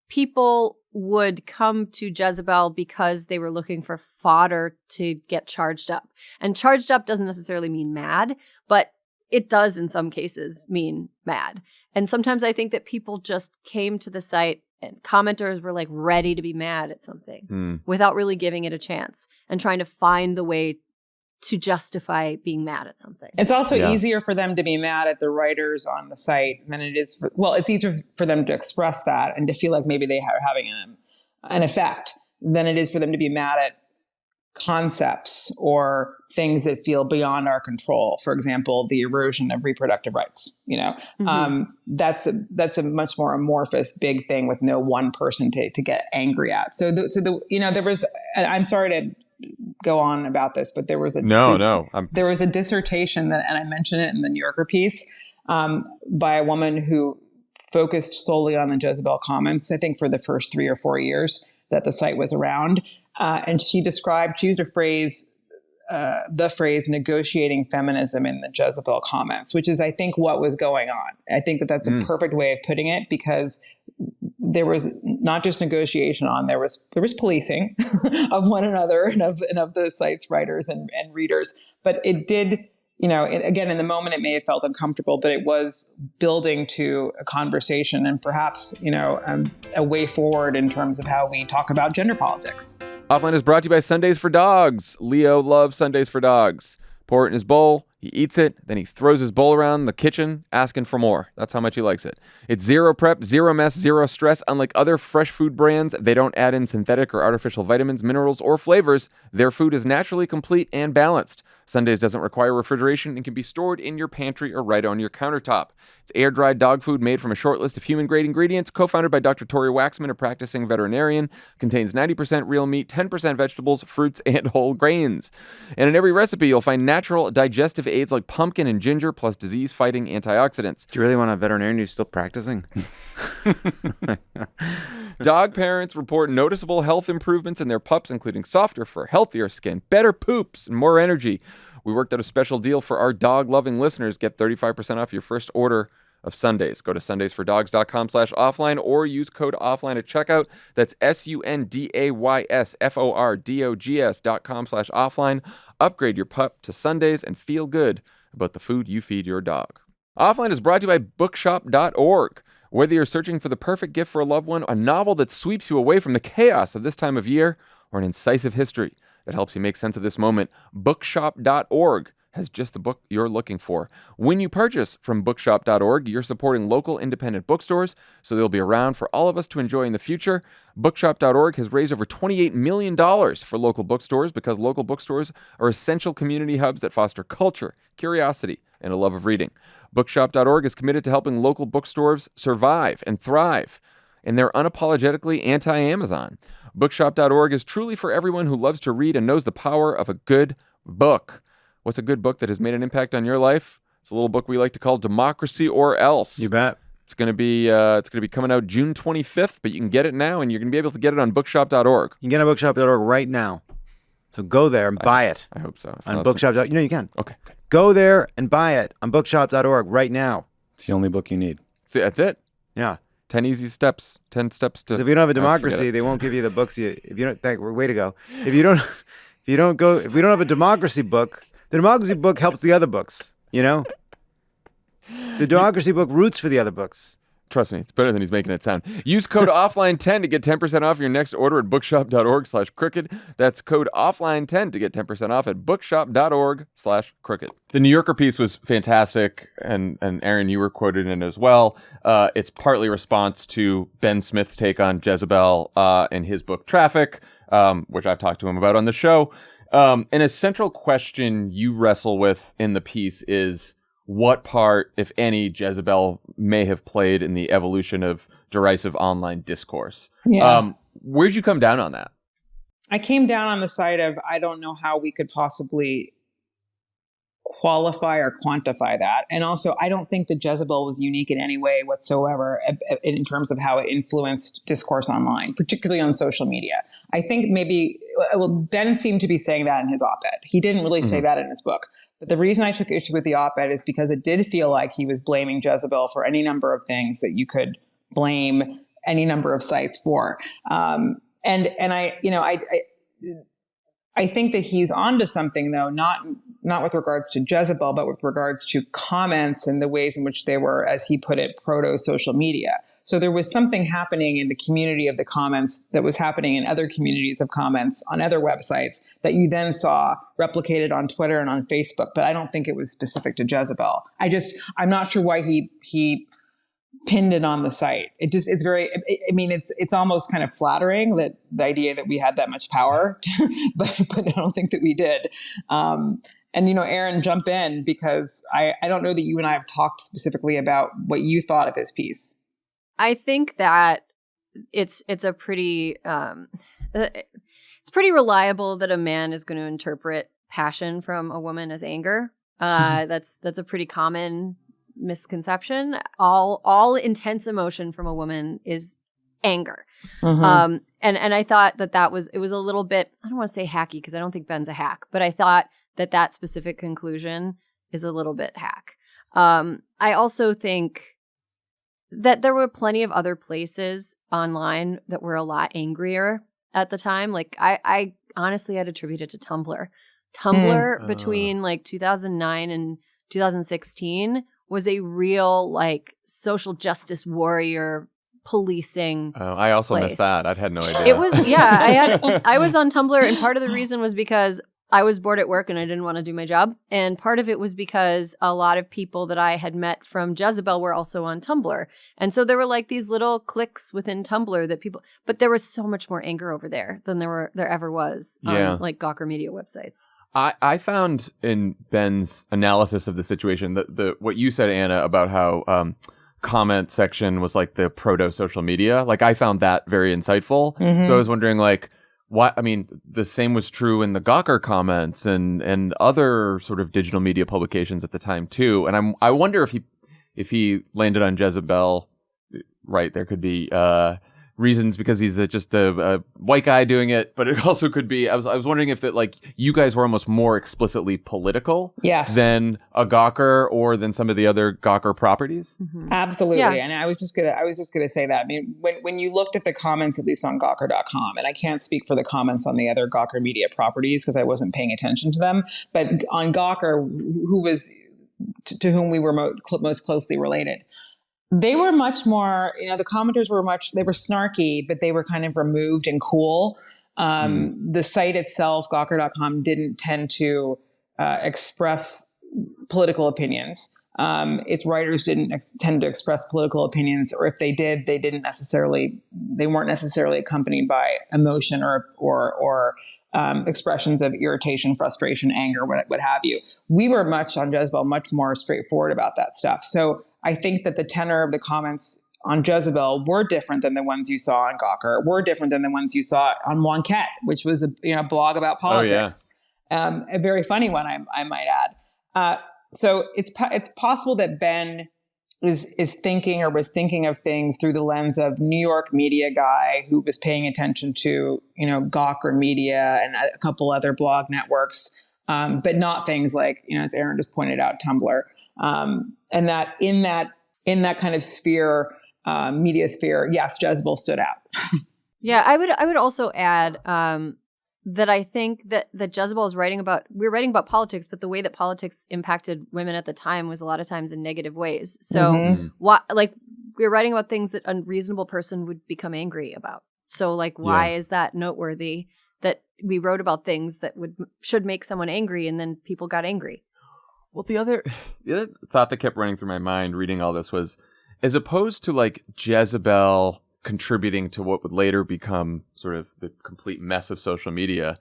people would come to Jezebel because they were looking for fodder to get charged up. And charged up doesn't necessarily mean mad, but it does in some cases mean mad. And sometimes I think that people just came to the site and commenters were like ready to be mad at something without really giving it a chance and trying to find the way to justify being mad at something. It's also easier for them to be mad at the writers on the site than it is it's easier for them to express that and to feel like maybe they are having an effect than it is for them to be mad at concepts or things that feel beyond our control. For example, the erosion of reproductive rights. That's a much more amorphous, big thing with no one person to get angry at. So there was. I'm sorry to go on about this, but there was a there was a dissertation and I mentioned it in the New Yorker piece by a woman who focused solely on the Jezebel comments, I think for the first 3 or 4 years that the site was around. And she used the phrase negotiating feminism in the Jezebel comments, which is, I think, what was going on. I think that's a perfect way of putting it, because there was not just negotiation there was policing of one another and of the site's writers and readers. But it did, again, in the moment, it may have felt uncomfortable, but it was building to a conversation and perhaps, a way forward in terms of how we talk about gender politics. Offline is brought to you by Sundays for Dogs. Leo loves Sundays for Dogs. Pour it in his bowl, he eats it, then he throws his bowl around the kitchen asking for more. That's how much he likes it. It's zero prep, zero mess, zero stress. Unlike other fresh food brands, they don't add in synthetic or artificial vitamins, minerals, or flavors. Their food is naturally complete and balanced. Sundays doesn't require refrigeration and can be stored in your pantry or right on your countertop. It's air-dried dog food made from a short list of human-grade ingredients, co-founded by Dr. Tori Waxman, a practicing veterinarian. Contains 90% real meat, 10% vegetables, fruits, and whole grains. And in every recipe, you'll find natural digestive aids like pumpkin and ginger, plus disease-fighting antioxidants. Do you really want a veterinarian who's still practicing? Dog parents report noticeable health improvements in their pups, including softer fur, healthier skin, better poops, and more energy. We worked out a special deal for our dog-loving listeners. Get 35% off your first order of Sundays. Go to sundaysfordogs.com/offline or use code offline at checkout. That's sundaysfordogs.com/offline. Upgrade your pup to Sundays and feel good about the food you feed your dog. Offline is brought to you by bookshop.org. Whether you're searching for the perfect gift for a loved one, a novel that sweeps you away from the chaos of this time of year, or an incisive history that helps you make sense of this moment, bookshop.org has just the book you're looking for. When you purchase from bookshop.org, you're supporting local independent bookstores, so they'll be around for all of us to enjoy in the future. Bookshop.org has raised over $28 million for local bookstores because local bookstores are essential community hubs that foster culture, curiosity, and a love of reading. Bookshop.org is committed to helping local bookstores survive and thrive, and they're unapologetically anti-Amazon. Bookshop.org is truly for everyone who loves to read and knows the power of a good book. What's a good book that has made an impact on your life? It's a little book we like to call Democracy or Else. You bet. It's going to be coming out June 25th, but you can get it now, and you're going to be able to get it on bookshop.org. You can get it on bookshop.org right now. So go there and buy it. I hope so. On bookshop.org. You can. Okay. Go there and buy it on bookshop.org right now. It's the only book you need. That's it. Yeah. 10 easy steps. 10 steps to. Because if you don't have a democracy, they won't give you the books. If you don't, way to go. If we don't have a democracy book, the democracy book helps the other books. The democracy book roots for the other books. Trust me, it's better than he's making it sound. Use code offline10 to get 10% off your next order at bookshop.org/crooked. That's code offline10 to get 10% off at bookshop.org/crooked. The New Yorker piece was fantastic, and Erin, you were quoted in it as well. It's partly a response to Ben Smith's take on Jezebel in his book Traffic, which I've talked to him about on the show. And a central question you wrestle with in the piece is what part, if any, Jezebel may have played in the evolution of derisive online discourse. Yeah. Where'd you come down on that? I came down on the side of, I don't know how we could possibly qualify or quantify that. And also, I don't think that Jezebel was unique in any way whatsoever in terms of how it influenced discourse online, particularly on social media. I think maybe, Ben seemed to be saying that in his op-ed. He didn't really say that in his book. But the reason I took issue with the op-ed is because it did feel like he was blaming Jezebel for any number of things that you could blame any number of sites for. And I think that he's onto something, though, not with regards to Jezebel, but with regards to comments and the ways in which they were, as he put it, proto-social media. So there was something happening in the community of the comments that was happening in other communities of comments on other websites that you then saw replicated on Twitter and on Facebook. But I don't think it was specific to Jezebel. I'm not sure why he pinned it on the site. It's almost kind of flattering that the idea that we had that much power, but I don't think that we did. Erin, jump in, because I don't know that you and I have talked specifically about what you thought of his piece. I think that it's a pretty it's pretty reliable that a man is going to interpret passion from a woman as anger. That's a pretty common misconception. All intense emotion from a woman is anger. Mm-hmm. And I thought that was a little bit, I don't want to say hacky because I don't think Ben's a hack, but I thought that specific conclusion is a little bit hack. I also think that there were plenty of other places online that were a lot angrier at the time. Like I honestly had attributed it to Tumblr. Tumblr between like 2009 and 2016 was a real like social justice warrior policing. Oh, I also place. missed that. I had no idea. It was, I was on Tumblr, and part of the reason was because I was bored at work and I didn't want to do my job. And part of it was because a lot of people that I had met from Jezebel were also on Tumblr. And so there were like these little cliques within Tumblr that people, but there was so much more anger over there than there ever was on like Gawker Media websites. I found in Ben's analysis of the situation that what you said, Anna, about how comment section was like the proto-social media. Like I found that very insightful. Mm-hmm. So I was wondering like, why? I mean, the same was true in the Gawker comments and other sort of digital media publications at the time too. And I wonder if he landed on Jezebel, right? There could be reasons because he's just a white guy doing it, but it also could be. I was wondering if that like you guys were almost more explicitly political, than a Gawker or than some of the other Gawker properties. Mm-hmm. Absolutely, yeah. And I was just gonna say that. I mean, when you looked at the comments, at least on Gawker.com, and I can't speak for the comments on the other Gawker Media properties because I wasn't paying attention to them, but on Gawker, who was to whom we were most closely related. They were much more, the commenters they were snarky, but they were kind of removed and cool. The site itself, Gawker.com, didn't tend to express political opinions. Its writers didn't tend to express political opinions, or if they did, they weren't necessarily accompanied by emotion or expressions of irritation, frustration, anger, what have you. We were on Jezebel, much more straightforward about that stuff. So I think that the tenor of the comments on Jezebel were different than the ones you saw on Gawker, were different than the ones you saw on Wonket, which was a blog about politics. Oh, yeah. A very funny one, I might add. So it's possible that Ben is thinking or was thinking of things through the lens of New York media guy who was paying attention to, Gawker Media and a couple other blog networks, but not things like, as Erin just pointed out, Tumblr. And that in that kind of sphere, media sphere, yes, Jezebel stood out. Yeah, I would also add that I think that Jezebel is writing about, we're writing about politics, but the way that politics impacted women at the time was a lot of times in negative ways. So we're writing about things that a reasonable person would become angry about. So like, why is that noteworthy that we wrote about things that should make someone angry and then people got angry? Well, the other thought that kept running through my mind reading all this was, as opposed to like Jezebel contributing to what would later become sort of the complete mess of social media,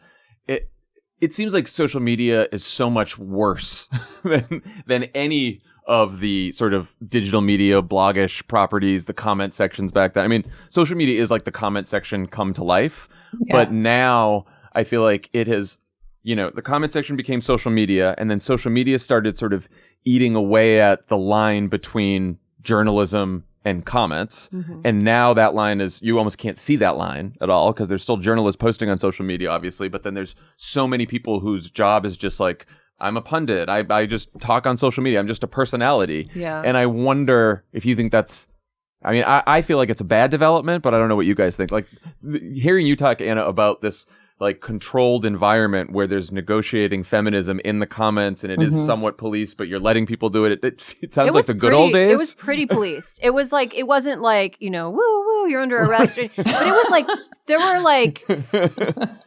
it seems like social media is so much worse than any of the sort of digital media bloggish properties, the comment sections back then. I mean, social media is like the comment section come to life, but now I feel like it has, the comment section became social media, and then social media started sort of eating away at the line between journalism and comments. And now that line is, you almost can't see that line at all because there's still journalists posting on social media, obviously, but then there's so many people whose job is just like, I'm a pundit. I just talk on social media. I'm just a personality. Yeah. And I wonder if you think that's, I mean, I feel like it's a bad development, but I don't know what you guys think. Like hearing you talk, Anna, about this like controlled environment where there's negotiating feminism in the comments and it is somewhat policed, but you're letting people do it. It sounds like the good old days. It was pretty policed. It was like, it wasn't like, woo, woo, you're under arrest. But it was like,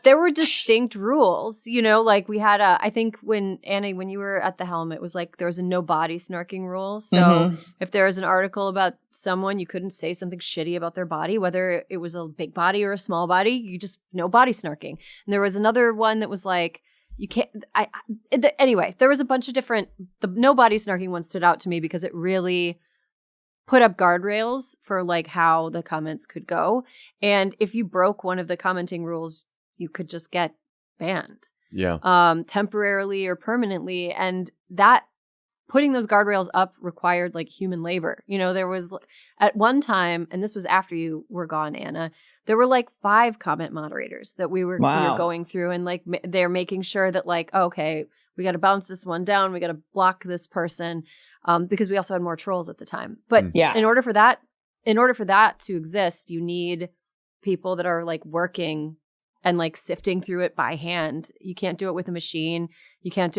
there were distinct rules, like we had I think when Anna, when you were at the helm, it was like, there was a no body snarking rule. So if there was an article about someone, you couldn't say something shitty about their body, whether it was a big body or a small body, you just, no body snarking. And there was another one that was like, you can't, anyway, there was a bunch of different, the no body snarking one stood out to me because it really put up guardrails for like how the comments could go. And if you broke one of the commenting rules, you could just get banned. Yeah. Temporarily or permanently. And that, putting those guardrails up required like human labor. There was at one time, and this was after you were gone, Anna, there were like 5 comment moderators that we were going through, and like they're making sure that like, okay, we got to bounce this one down. We got to block this person because we also had more trolls at the time. But in order for that to exist, you need people that are like working and like sifting through it by hand. You can't do it with a machine. You can't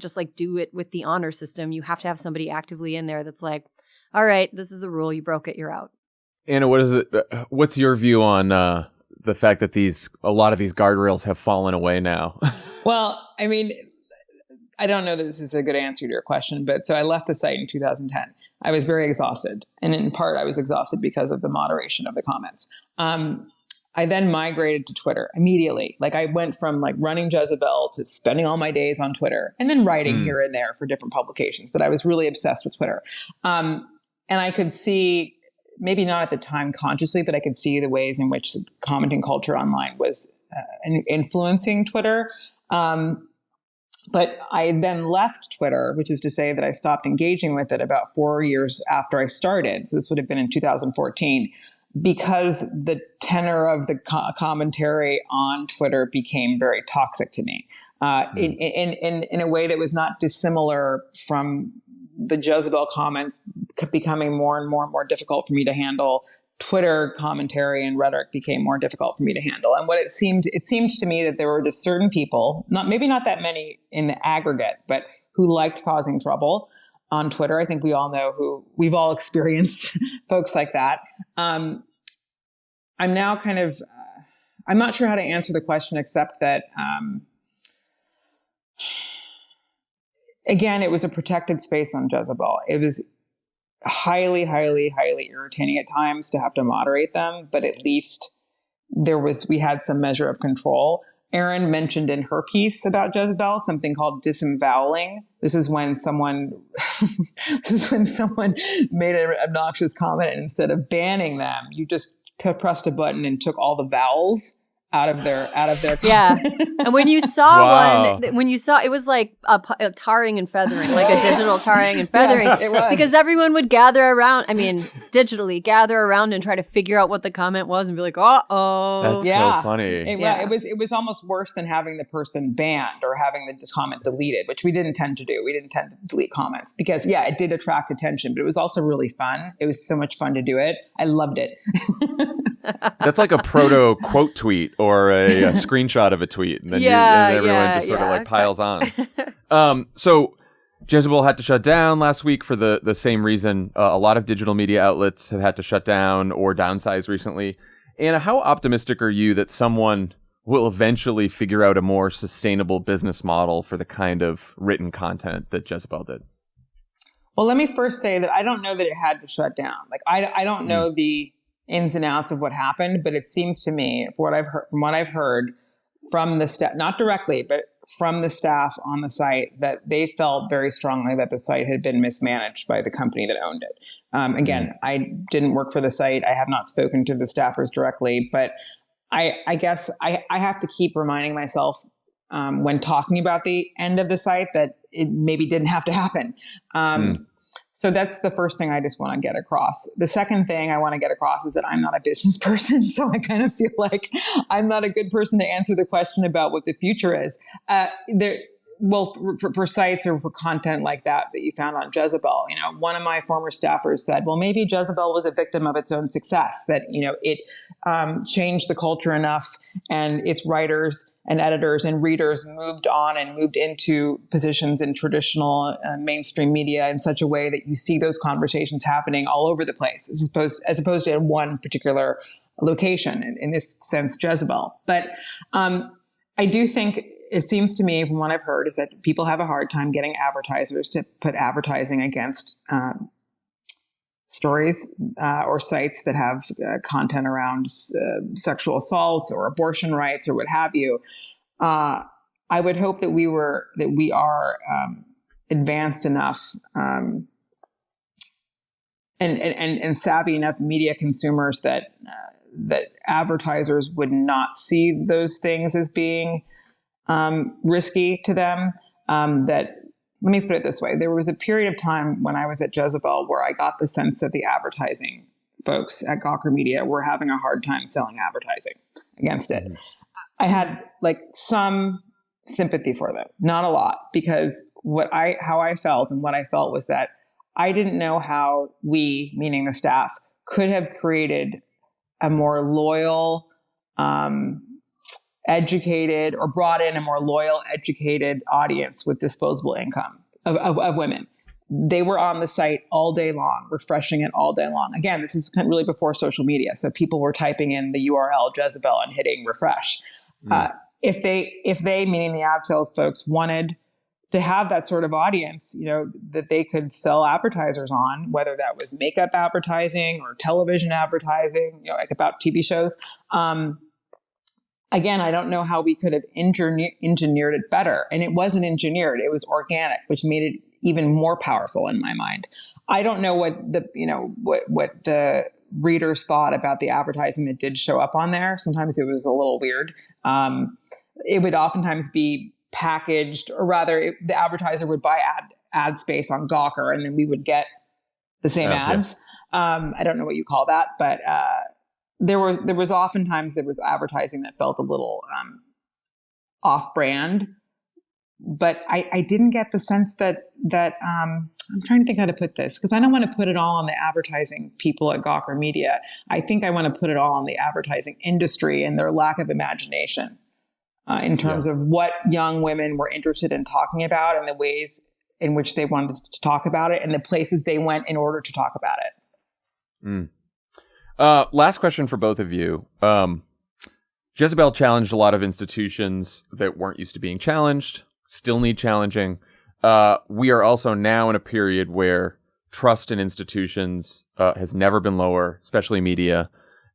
just like do it with the honor system. You have to have somebody actively in there that's like, all right, this is a rule. You broke it. You're out. Anna, what's your view on the fact that a lot of these guardrails have fallen away now? Well, I mean, I don't know that this is a good answer to your question, but so I left the site in 2010. I was very exhausted. And in part, I was exhausted because of the moderation of the comments. I then migrated to Twitter immediately. Like I went from like running Jezebel to spending all my days on Twitter and then writing here and there for different publications. But I was really obsessed with Twitter. And I could see, maybe not at the time consciously, but I could see the ways in which the commenting culture online was influencing Twitter. But I then left Twitter, which is to say that I stopped engaging with it about 4 years after I started. So this would have been in 2014. Because the tenor of the commentary on Twitter became very toxic to me in a way that was not dissimilar from the Jezebel comments becoming more and more difficult for me to handle. Twitter commentary and rhetoric became more difficult for me to handle. And what it seemed to me that there were just certain people, maybe not that many in the aggregate, but who liked causing trouble on Twitter. I think we all know we've all experienced folks like that. I'm now kind of, I'm not sure how to answer the question except that, again, it was a protected space on Jezebel. It was highly, highly, highly irritating at times to have to moderate them, but at least we had some measure of control. Erin mentioned in her piece about Jezebel something called disemvoweling. This is when someone made an obnoxious comment, and instead of banning them, you just pressed a button and took all the vowels out of their yeah. And when you saw it was like a tarring and feathering, like a digital tarring and feathering. Yes, it was. Because everyone would gather around, digitally gather around and try to figure out what the comment was and be like, uh-oh. That's so funny. It was almost worse than having the person banned or having the comment deleted, which we didn't tend to do. We didn't tend to delete comments because, it did attract attention, but it was also really fun. It was so much fun to do it. I loved it. That's like a proto quote tweet or a screenshot of a tweet, and then, and everyone just sort of like piles on. So Jezebel had to shut down last week for the same reason. A lot of digital media outlets have had to shut down or downsize recently. Anna, how optimistic are you that someone will eventually figure out a more sustainable business model for the kind of written content that Jezebel did? Well, let me first say that I don't know that it had to shut down. Like, I don't know the ins and outs of what happened, but it seems to me, from what I've heard from the staff, not directly, but from the staff on the site, that they felt very strongly that the site had been mismanaged by the company that owned it. Again, I didn't work for the site. I have not spoken to the staffers directly, but I guess I have to keep reminding myself when talking about the end of the site that it maybe didn't have to happen. So that's the first thing I just want to get across. The second thing I want to get across is that I'm not a business person. So I kind of feel like I'm not a good person to answer the question about what the future is. For sites or for content like that you found on Jezebel, one of my former staffers said, well, maybe Jezebel was a victim of its own success, that, it changed the culture enough and its writers and editors and readers moved on and moved into positions in traditional mainstream media in such a way that you see those conversations happening all over the place, as opposed to in one particular location, in this sense, Jezebel. But I do think it seems to me, from what I've heard, is that people have a hard time getting advertisers to put advertising against stories or sites that have content around sexual assault or abortion rights or what have you. I would hope that we are advanced enough and savvy enough media consumers that advertisers would not see those things as being risky to them. That, let me put it this way. There was a period of time when I was at Jezebel where I got the sense that the advertising folks at Gawker Media were having a hard time selling advertising against it. I had some sympathy for them, not a lot, because how I felt was that I didn't know how we, meaning the staff, could have created a more loyal, educated, or brought in a more loyal, educated audience with disposable income of women. They were on the site all day long, refreshing it all day long. Again, this is really before social media, so people were typing in the URL Jezebel and hitting refresh. If they, meaning the ad sales folks, wanted to have that sort of audience, that they could sell advertisers on, whether that was makeup advertising or television advertising, like about TV shows. Again, I don't know how we could have engineered it better. And it wasn't engineered. It was organic, which made it even more powerful in my mind. I don't know what the readers thought about the advertising that did show up on there. Sometimes it was a little weird. It would oftentimes be packaged, or rather the advertiser would buy ad space on Gawker and then we would get the same ads. Yeah. I don't know what you call that, but there was oftentimes advertising that felt a little off-brand, but I didn't get the sense that I'm trying to think how to put this, because I don't want to put it all on the advertising people at Gawker Media. I think I want to put it all on the advertising industry and their lack of imagination in terms of what young women were interested in talking about and the ways in which they wanted to talk about it and the places they went in order to talk about it. Last question for both of you. Jezebel challenged a lot of institutions that weren't used to being challenged, still need challenging. We are also now in a period where trust in institutions has never been lower, especially media.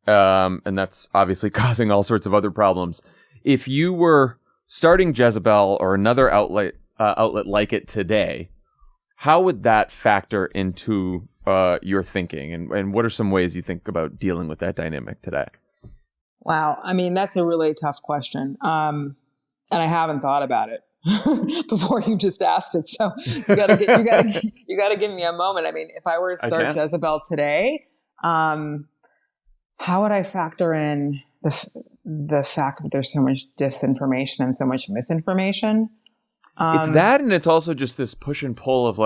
And that's obviously causing all sorts of other problems. If you were starting Jezebel or another outlet like it today, how would that factor into your thinking? And what are some ways you think about dealing with that dynamic today? Wow. I mean, that's a really tough question. And I haven't thought about it before you just asked it. So you gotta give me a moment. I mean, if I were to start Jezebel today, how would I factor in the fact that there's so much disinformation and so much misinformation? It's that, and it's also just this push and pull of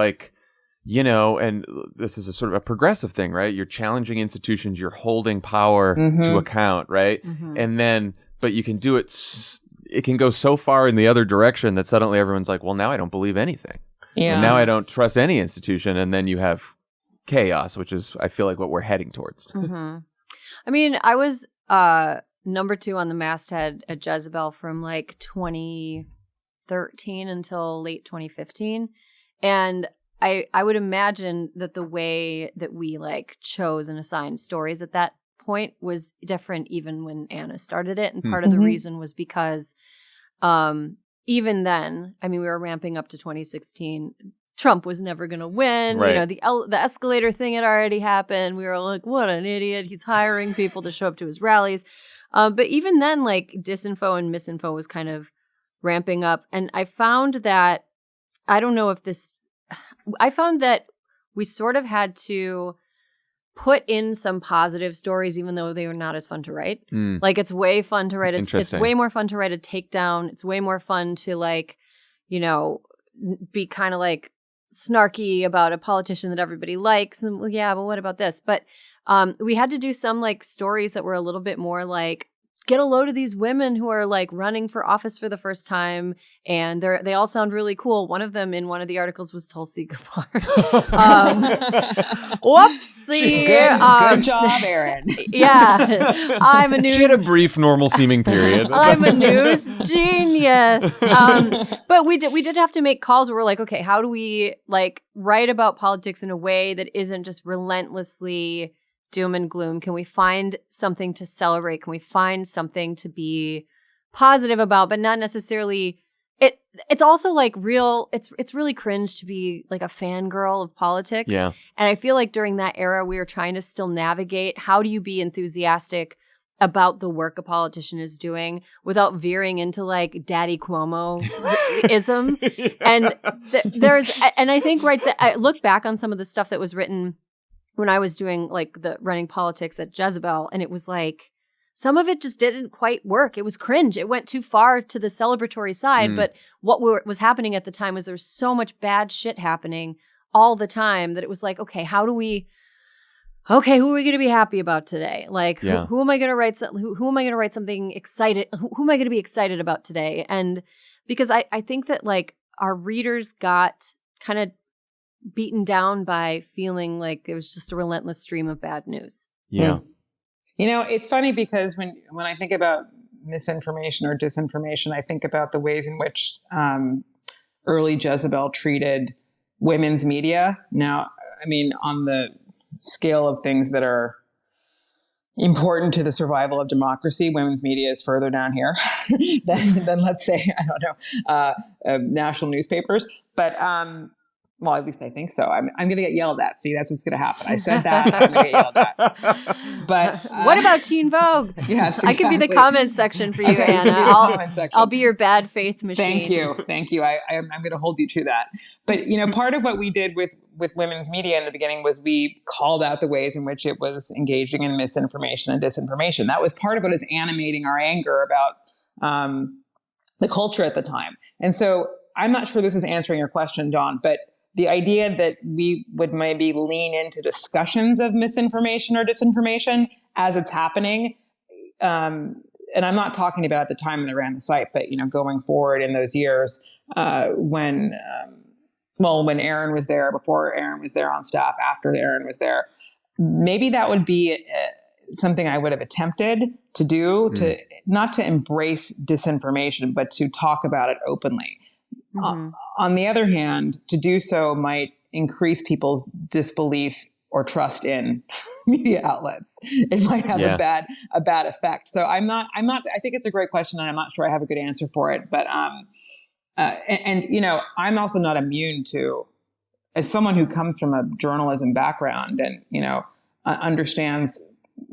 and this is a sort of a progressive thing, right? You're challenging institutions, you're holding power to account, right? And then, but you can do it, it can go so far in the other direction that suddenly everyone's like, well, now I don't believe anything. Yeah. And now I don't trust any institution. And then you have chaos, which is, I feel like, what we're heading towards. I mean, I was number 2 on the masthead at Jezebel from like 2013 until late 2015. And I would imagine that the way that we like chose and assigned stories at that point was different even when Anna started it. And part of the reason was because even then, I mean, we were ramping up to 2016. Trump was never going to win. Right. You know, the escalator thing had already happened. We were like, what an idiot. He's hiring people to show up to his rallies. But even then, like, disinfo and misinfo was kind of ramping up. And I found that, I found that we sort of had to put in some positive stories, even though they were not as fun to write. Like, it's way fun to write. It's way more fun to write a takedown. It's way more fun to, like, you know, be kind of like snarky about a politician that everybody likes. And well, yeah, but what about this? But we had to do some like stories that were a little bit more like, get a load of these women who are like running for office for the first time, and they all sound really cool. One of them in one of the articles was Tulsi Gabbard. Whoopsie. Good job, Erin. Yeah, I'm a news. She had a brief, normal-seeming period. I'm a news genius. But we did have to make calls where we're like, okay, how do we like write about politics in a way that isn't just relentlessly doom and gloom? Can we find something to celebrate? Can we find something to be positive about, but not necessarily it's also like real, it's really cringe to be like a fangirl of politics. Yeah. And I feel like during that era we were trying to still navigate how do you be enthusiastic about the work a politician is doing without veering into like Daddy Cuomo-ism. And and I think I look back on some of the stuff that was written when I was doing like the running politics at Jezebel, and it was like some of it just didn't quite work. It was cringe. It went too far to the celebratory side. But what was happening at the time was there was so much bad shit happening all the time that it was like, okay, who are we going to be happy about today? Like, who am I going to write? Who am I going to write something excited? Who am I going to be excited about today? And because I think that like our readers got kind of beaten down by feeling like it was just a relentless stream of bad news. Yeah. You know, it's funny because when I think about misinformation or disinformation, I think about the ways in which early Jezebel treated women's media. Now, I mean, on the scale of things that are important to the survival of democracy, women's media is further down here than let's say, I don't know, national newspapers. But well, at least I think so. I'm going to get yelled at. See, that's what's going to happen. I said that. I'm going to get yelled at. But what about Teen Vogue? Yes, exactly. I could be the comments section for you, Okay, Anna. I'll be your bad faith machine. Thank you. I'm going to hold you to that. But you know, part of what we did with women's media in the beginning was we called out the ways in which it was engaging in misinformation and disinformation. That was part of what is animating our anger about the culture at the time. And so I'm not sure this is answering your question, Dawn, but the idea that we would maybe lean into discussions of misinformation or disinformation as it's happening, and I'm not talking about at the time that I ran the site, but you know, going forward in those years when Erin was there, before Erin was there on staff, after Erin was there, maybe that would be something I would have attempted to do, to not to embrace disinformation, but to talk about it openly. On the other hand, to do so might increase people's disbelief or trust in media outlets. It might have a bad effect. So I'm not, I think it's a great question, and I'm not sure I have a good answer for it. But, and you know, I'm also not immune to, as someone who comes from a journalism background and, you know, understands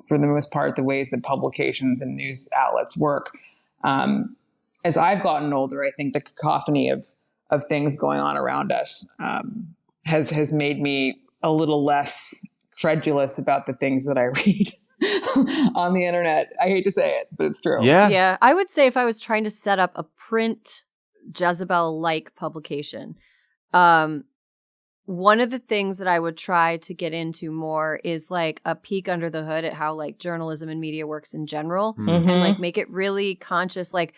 for the most part the ways that publications and news outlets work. As I've gotten older, I think the cacophony of things going on around us has made me a little less credulous about the things that I read on the internet. I hate to say it, but it's true. Yeah. I would say if I was trying to set up a print Jezebel-like publication, one one of the things that I would try to get into more is like a peek under the hood at how like journalism and media works in general, and like make it really conscious. Like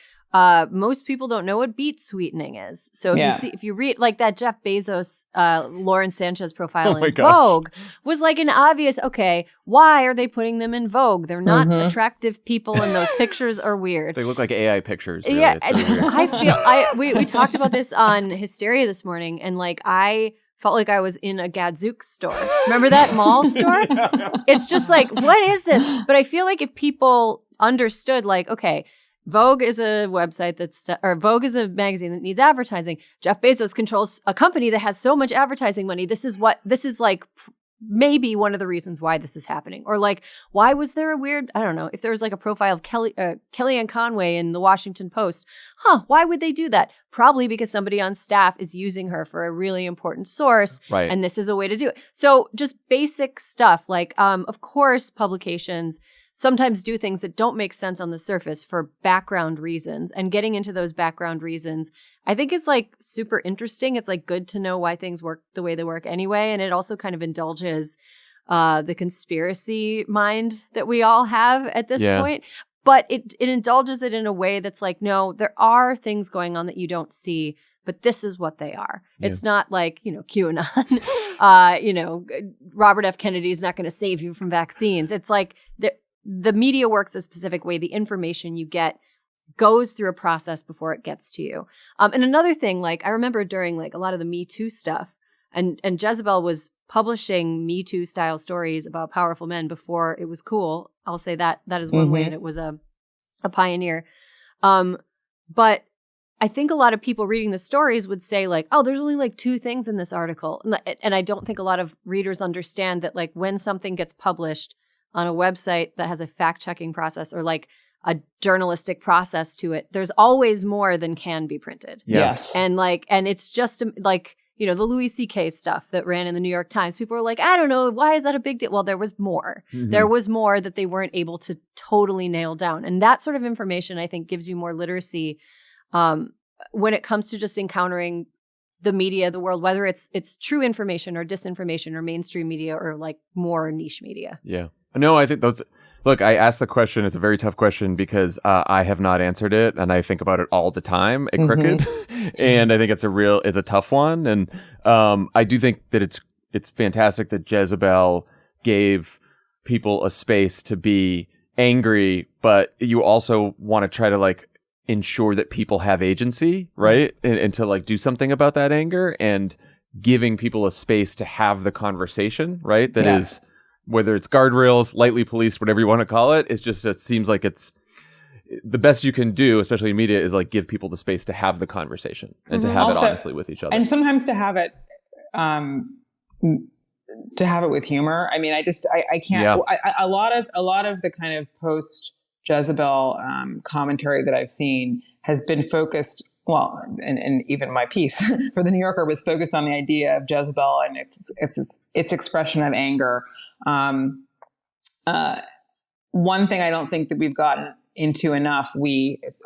most people don't know what beet sweetening is. So if you read like that Jeff Bezos, Lauren Sanchez profile in Vogue was like an obvious, okay, why are they putting them in Vogue? They're not attractive people and those pictures are weird. They look like AI pictures. Really. Yeah. It's really weird. We talked about this on Hysteria this morning, and like I felt like I was in a Gadzooks store. Remember that mall store? It's just like, what is this? But I feel like if people understood like, okay, Vogue is a website Vogue is a magazine that needs advertising. Jeff Bezos controls a company that has so much advertising money. This is like maybe one of the reasons why this is happening. Or like, why was there a weird, I don't know, if there was like a profile of Kellyanne Conway in the Washington Post, why would they do that? Probably because somebody on staff is using her for a really important source. Right. And this is a way to do it. So just basic stuff like, of course, publications sometimes do things that don't make sense on the surface for background reasons. And getting into those background reasons, I think is like super interesting. It's like good to know why things work the way they work anyway. And it also kind of indulges the conspiracy mind that we all have at this point. But it indulges it in a way that's like, no, there are things going on that you don't see, but this is what they are. Yeah. It's not like, QAnon, Robert F. Kennedy is not going to save you from vaccines. It's like the media works a specific way. The information you get goes through a process before it gets to you. And another thing, like I remember during like a lot of the Me Too stuff, and Jezebel was publishing Me Too style stories about powerful men before it was cool. I'll say that is one way that it was a pioneer. But I think a lot of people reading the stories would say like, oh, there's only like 2 things in this article. And I don't think a lot of readers understand that like when something gets published on a website that has a fact-checking process or like a journalistic process to it, there's always more than can be printed. Yes. And it's just like, the Louis C.K. stuff that ran in the New York Times. People were like, I don't know, why is that a big deal? Well, there was more. Mm-hmm. There was more that they weren't able to totally nail down. And that sort of information, I think, gives you more literacy when it comes to just encountering the media, the world, whether it's true information or disinformation or mainstream media or like more niche media. Yeah. No, I think look, I asked the question. It's a very tough question because I have not answered it. And I think about it all the time at Crooked. And I think it's a tough one. And I do think that it's fantastic that Jezebel gave people a space to be angry, but you also want to try to like ensure that people have agency, right? And to like do something about that anger, and giving people a space to have the conversation, right? That is, whether it's guardrails, lightly policed, whatever you want to call it, it seems like it's the best you can do, especially in media, is like give people the space to have the conversation and to have it honestly with each other. And sometimes to have it with humor. I mean, I can't, a lot of the kind of post Jezebel commentary that I've seen has been focused, well, and even my piece for the New Yorker was focused on the idea of Jezebel and its expression of anger. One thing I don't think that we've gotten into enough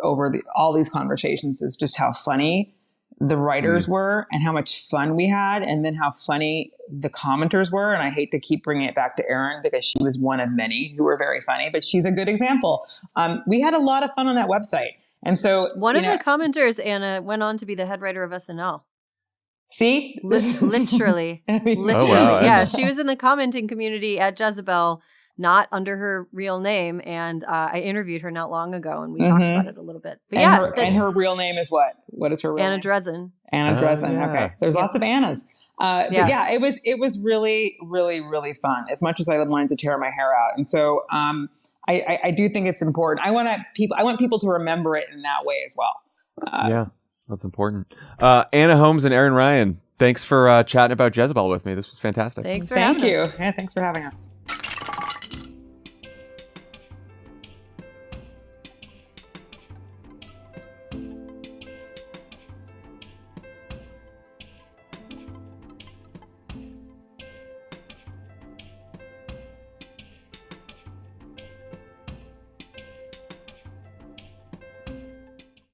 over all these conversations is just how funny the writers were and how much fun we had, and then how funny the commenters were. And I hate to keep bringing it back to Erin because she was one of many who were very funny, but she's a good example. We had a lot of fun on that website. And so one of the commenters, Anna, went on to be the head writer of SNL. See? Literally. Literally. Oh, wow. Yeah, she was in the commenting community at Jezebel, not under her real name. And I interviewed her not long ago, and we talked about it a little bit. But and her real name is what? What is her real name? Anna Dresden. Anna Dresden. Yeah. Okay. There's lots of Annas. But yeah, it was really, really, really fun, as much as I wanted to tear my hair out. And so I do think it's important. I want people to remember it in that way as well. Yeah, that's important. Anna Holmes and Erin Ryan, thanks for chatting about Jezebel with me. This was fantastic. Thank you. Yeah, thanks for having us.